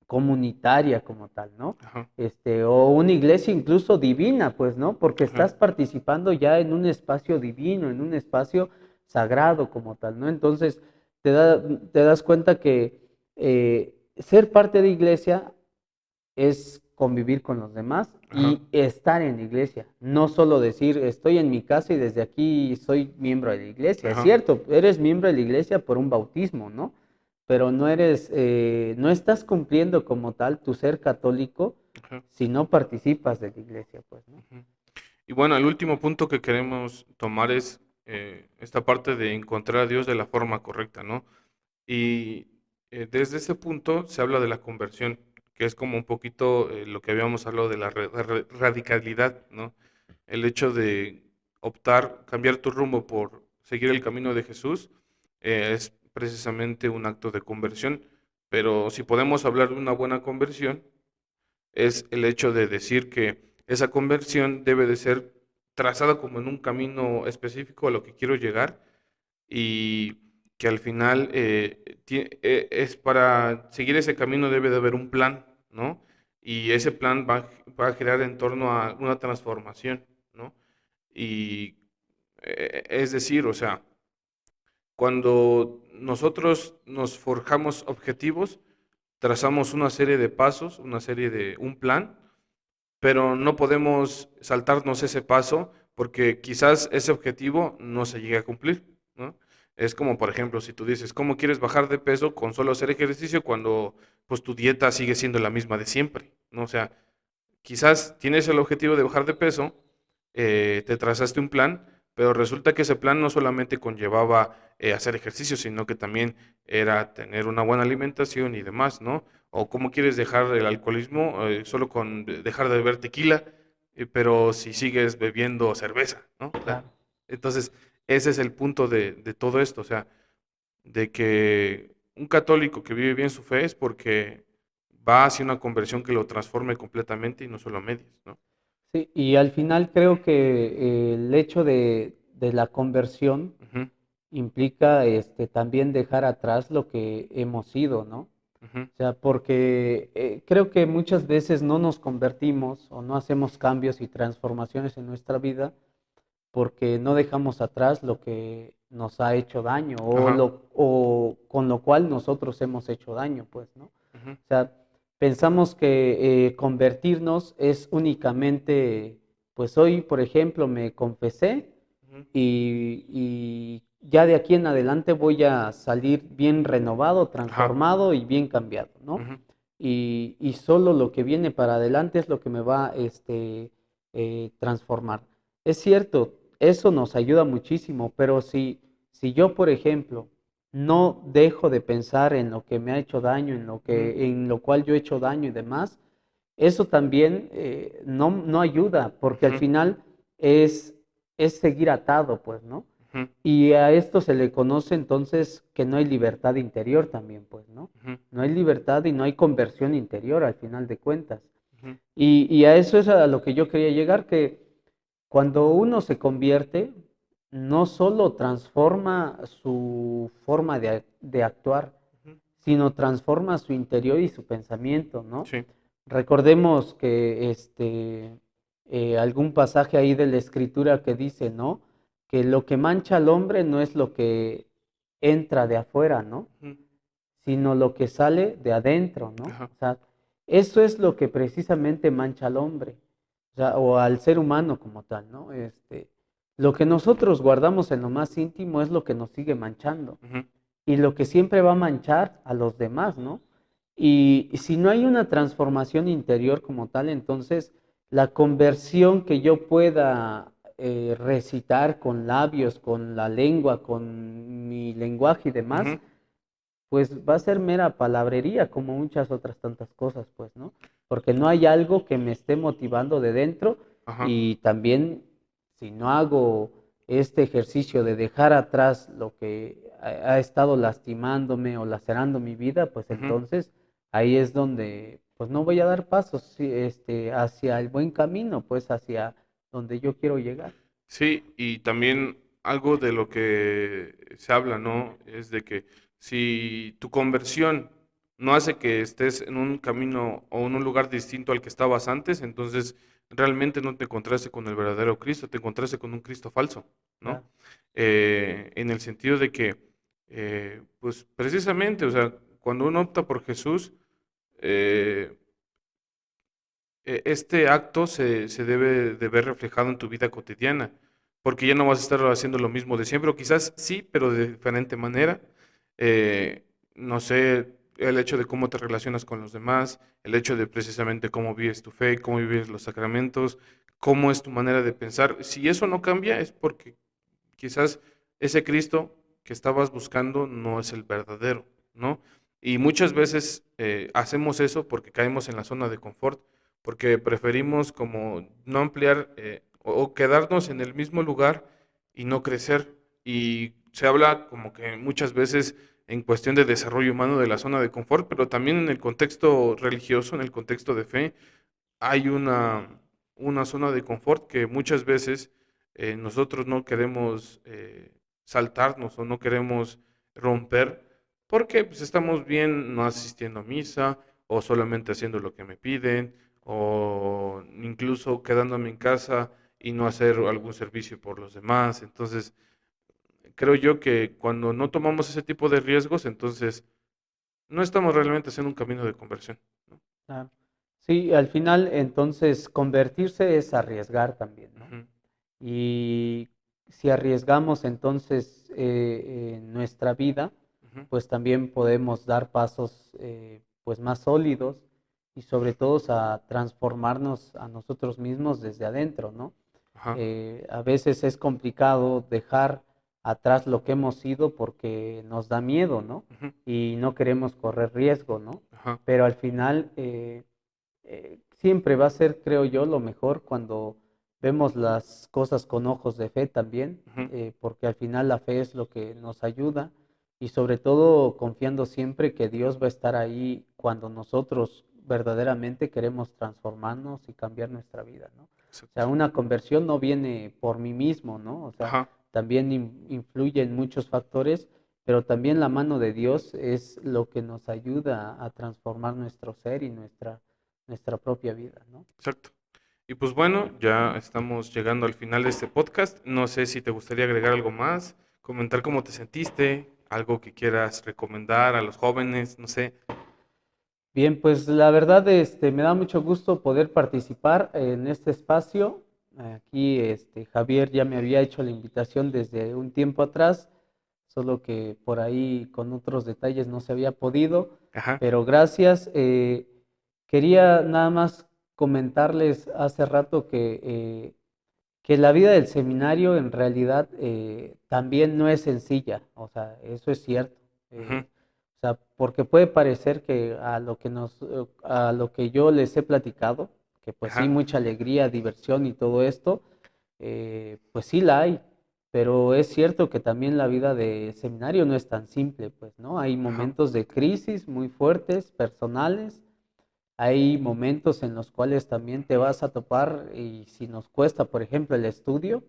comunitaria como tal, ¿no? ajá, O una iglesia incluso divina, pues, ¿no? Porque ajá, estás participando ya en un espacio divino, en un espacio sagrado como tal, ¿no? Entonces, te das cuenta que ser parte de iglesia es convivir con los demás ajá, y estar en la iglesia. No solo decir, estoy en mi casa y desde aquí soy miembro de la iglesia. Es ajá, cierto, eres miembro de la iglesia por un bautismo, ¿no? pero no estás cumpliendo como tal tu ser católico Ajá, si no participas de la iglesia, pues, ¿no? ujú. Y bueno, el último punto que queremos tomar es esta parte de encontrar a Dios de la forma correcta, ¿no? Y desde ese punto se habla de la conversión, que es como un poquito lo que habíamos hablado de la radicalidad, ¿no? El hecho de optar, cambiar tu rumbo por seguir el camino de Jesús, es precisamente un acto de conversión. Pero si podemos hablar de una buena conversión, es el hecho de decir que esa conversión debe de ser trazada como en un camino específico a lo que quiero llegar y que al final es para seguir ese camino debe de haber un plan, ¿no? Y ese plan va a girar en torno a una transformación, ¿no? Y es decir, o sea, cuando nosotros nos forjamos objetivos, trazamos una serie de pasos, una serie de un plan, pero no podemos saltarnos ese paso porque quizás ese objetivo no se llegue a cumplir, ¿no? Es como, por ejemplo, si tú dices, ¿cómo quieres bajar de peso con solo hacer ejercicio cuando pues tu dieta sigue siendo la misma de siempre, ¿no? O sea, quizás tienes el objetivo de bajar de peso, te trazaste un plan, pero resulta que ese plan no solamente conllevaba hacer ejercicio, sino que también era tener una buena alimentación y demás, ¿no? O cómo quieres dejar el alcoholismo solo con dejar de beber tequila, pero si sigues bebiendo cerveza, ¿no? O sea, Claro. entonces, ese es el punto de todo esto, o sea, de que un católico que vive bien su fe es porque va hacia una conversión que lo transforme completamente y no solo a medias, ¿no? Sí, y al final creo que el hecho de la conversión Ujú, implica también dejar atrás lo que hemos sido, ¿no? ujú, O sea, porque creo que muchas veces no nos convertimos o no hacemos cambios y transformaciones en nuestra vida porque no dejamos atrás lo que nos ha hecho daño ajá, o con lo cual nosotros hemos hecho daño, pues, ¿no? ujú, O sea, pensamos que convertirnos es únicamente, pues hoy, por ejemplo, me confesé ujú, y ya de aquí en adelante voy a salir bien renovado, ajá, transformado y bien cambiado, ¿no? ujú, Y solo lo que viene para adelante es lo que me va transformar. Es cierto, eso nos ayuda muchísimo, pero si yo, por ejemplo, no dejo de pensar en lo que me ha hecho daño, ujú, en lo cual yo he hecho daño y demás, eso también no ayuda, porque al ujú, final es seguir atado, pues, ¿no? ujú, Y a esto se le conoce entonces que no hay libertad interior también, pues, ¿no? ujú, No hay libertad y no hay conversión interior al final de cuentas. ujú, Y a eso es a lo que yo quería llegar, que cuando uno se convierte, no solo transforma su forma de actuar, ujú, sino transforma su interior y su pensamiento, ¿no? sí, Recordemos que algún pasaje ahí de la escritura que dice, ¿no? Que lo que mancha al hombre no es lo que entra de afuera, ¿no? ujú, Sino lo que sale de adentro, ¿no? ajá, O sea, eso es lo que precisamente mancha al hombre, o sea, o al ser humano como tal, ¿no? Lo que nosotros guardamos en lo más íntimo es lo que nos sigue manchando ujú, y lo que siempre va a manchar a los demás, ¿no? Y si no hay una transformación interior como tal, entonces la conversión que yo pueda recitar con labios, con la lengua, con mi lenguaje y demás, ujú, pues va a ser mera palabrería, como muchas otras tantas cosas, pues, ¿no? Porque no hay algo que me esté motivando de dentro ajá, y también si no hago este ejercicio de dejar atrás lo que ha estado lastimándome o lacerando mi vida, pues ujú. entonces ahí es donde pues no voy a dar pasos sí, hacia el buen camino, pues hacia donde yo quiero llegar. Sí, y también algo de lo que se habla, ¿no? Es de que si tu conversión no hace que estés en un camino o en un lugar distinto al que estabas antes, entonces realmente no te encontraste con el verdadero Cristo, te encontraste con un Cristo falso, ¿no? Claro. En el sentido de que, pues precisamente, o sea, cuando uno opta por Jesús, eh, este acto se debe de ver reflejado en tu vida cotidiana, porque ya no vas a estar haciendo lo mismo de siempre, o quizás sí, pero de diferente manera. Eh, no sé, el hecho de cómo te relacionas con los demás, el hecho de precisamente cómo vives tu fe, cómo vives los sacramentos, cómo es tu manera de pensar. Si eso no cambia es porque quizás ese Cristo que estabas buscando no es el verdadero, ¿no? Y muchas veces hacemos eso porque caemos en la zona de confort, porque preferimos como no ampliar o quedarnos en el mismo lugar y no crecer. Y se habla como que muchas veces en cuestión de desarrollo humano de la zona de confort, pero también en el contexto religioso, en el contexto de fe, hay una zona de confort que muchas veces nosotros no queremos saltarnos o no queremos romper porque pues, estamos bien no asistiendo a misa o solamente haciendo lo que me piden o incluso quedándome en casa y no hacer algún servicio por los demás. Entonces, creo yo que cuando no tomamos ese tipo de riesgos, entonces no estamos realmente haciendo un camino de conversión, ¿no? Claro. Sí, al final entonces convertirse es arriesgar también, ¿no? Ujú, Y si arriesgamos entonces en nuestra vida, ujú, pues también podemos dar pasos pues más sólidos y sobre todo a transformarnos a nosotros mismos desde adentro, ¿no? ajá, A veces es complicado dejar atrás lo que hemos sido porque nos da miedo, ¿no? ujú, Y no queremos correr riesgo, ¿no? ajá, Pero al final siempre va a ser, creo yo, lo mejor cuando vemos las cosas con ojos de fe también, ujú. porque al final la fe es lo que nos ayuda y sobre todo confiando siempre que Dios va a estar ahí cuando nosotros verdaderamente queremos transformarnos y cambiar nuestra vida, ¿no? O sea, Exacto. una conversión no viene por mí mismo, ¿no? O sea, Ajá, también influye en muchos factores, pero también la mano de Dios es lo que nos ayuda a transformar nuestro ser y nuestra propia vida, ¿no? exacto. Y pues bueno, ya estamos llegando al final de este podcast. No sé si te gustaría agregar algo más, comentar cómo te sentiste, algo que quieras recomendar a los jóvenes, no sé. Bien, pues la verdad, me da mucho gusto poder participar en este espacio. Aquí, Javier ya me había hecho la invitación desde un tiempo atrás, solo que por ahí con otros detalles no se había podido, Ajá, pero gracias. Quería nada más comentarles hace rato que la vida del seminario en realidad también no es sencilla, o sea, eso es cierto. ujú, O sea, porque puede parecer que a lo que yo les he platicado, que pues sí, ajá, mucha alegría, diversión y todo esto, pues sí la hay, pero es cierto que también la vida de seminario no es tan simple, pues, ¿no? Hay ajá, momentos de crisis muy fuertes, personales, hay momentos en los cuales también te vas a topar, y si nos cuesta, por ejemplo, el estudio,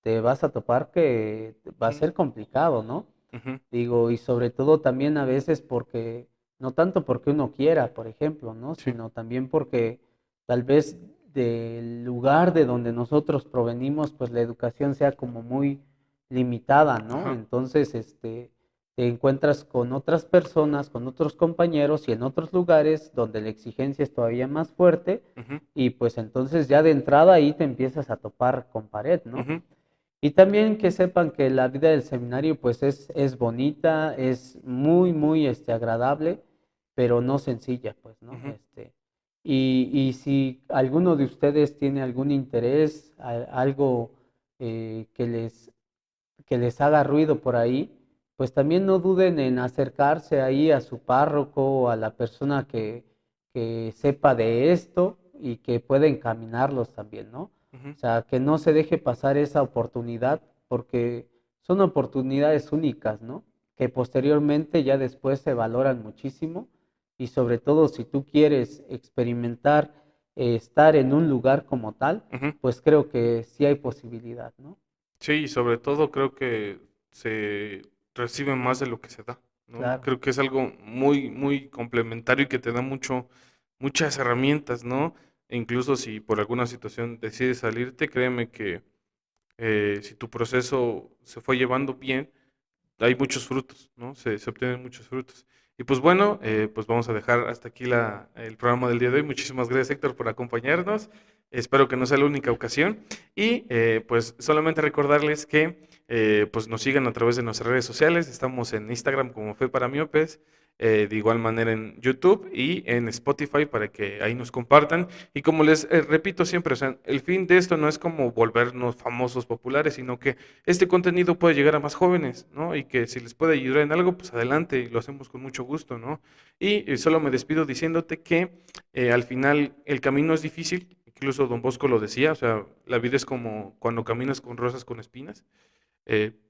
te vas a topar que va a ujú, ser complicado, ¿no? ujú, Digo, y sobre todo también a veces porque, no tanto porque uno quiera, por ejemplo, ¿no? sí, Sino también porque tal vez del lugar de donde nosotros provenimos, pues la educación sea como muy limitada, ¿no? ajá, Entonces, te encuentras con otras personas, con otros compañeros y en otros lugares donde la exigencia es todavía más fuerte ujú, y pues entonces ya de entrada ahí te empiezas a topar con pared, ¿no? ujú, Y también que sepan que la vida del seminario pues es bonita, es muy agradable, pero no sencilla, pues, ¿no? ujú, Y si alguno de ustedes tiene algún interés, algo que les haga ruido por ahí, pues también no duden en acercarse ahí a su párroco o a la persona que sepa de esto y que pueda encaminarlos también, ¿no? ujú. O sea, que no se deje pasar esa oportunidad porque son oportunidades únicas, ¿no? Que posteriormente ya después se valoran muchísimo y sobre todo si tú quieres experimentar estar en un lugar como tal, Ujú. pues creo que sí hay posibilidad, ¿no? Sí, y sobre todo creo que se recibe más de lo que se da, ¿no? Claro. Creo que es algo muy, muy complementario y que te da muchas herramientas, ¿no? E incluso si por alguna situación decides salirte, créeme que si tu proceso se fue llevando bien, hay muchos frutos, ¿no? Se obtienen muchos frutos. Y pues bueno, pues vamos a dejar hasta aquí el programa del día de hoy. Muchísimas gracias, Héctor, por acompañarnos. Espero que no sea la única ocasión. Y pues solamente recordarles que pues nos sigan a través de nuestras redes sociales. Estamos en Instagram como Fe para Miopes, de igual manera en YouTube y en Spotify para que ahí nos compartan. Y como les repito siempre, o sea, el fin de esto no es como volvernos famosos, populares, sino que este contenido puede llegar a más jóvenes, ¿no? Y que si les puede ayudar en algo, pues adelante, y lo hacemos con mucho gusto, ¿no? Y solo me despido diciéndote que al final el camino es difícil, incluso Don Bosco lo decía, o sea, la vida es como cuando caminas con rosas con espinas.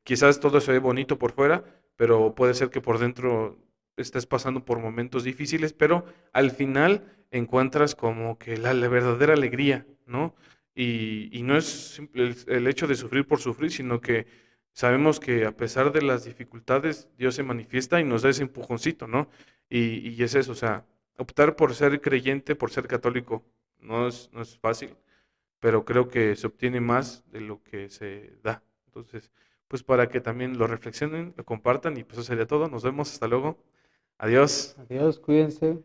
Quizás todo se ve bonito por fuera, pero puede ser que por dentro estés pasando por momentos difíciles, pero al final encuentras como que la verdadera alegría, ¿no? Y no es el hecho de sufrir por sufrir, sino que sabemos que a pesar de las dificultades, Dios se manifiesta y nos da ese empujoncito, ¿no? Y es eso, o sea, optar por ser creyente, por ser católico, no es fácil, pero creo que se obtiene más de lo que se da. Entonces, pues para que también lo reflexionen, lo compartan y pues eso sería todo. Nos vemos, hasta luego. Adiós. Adiós, cuídense.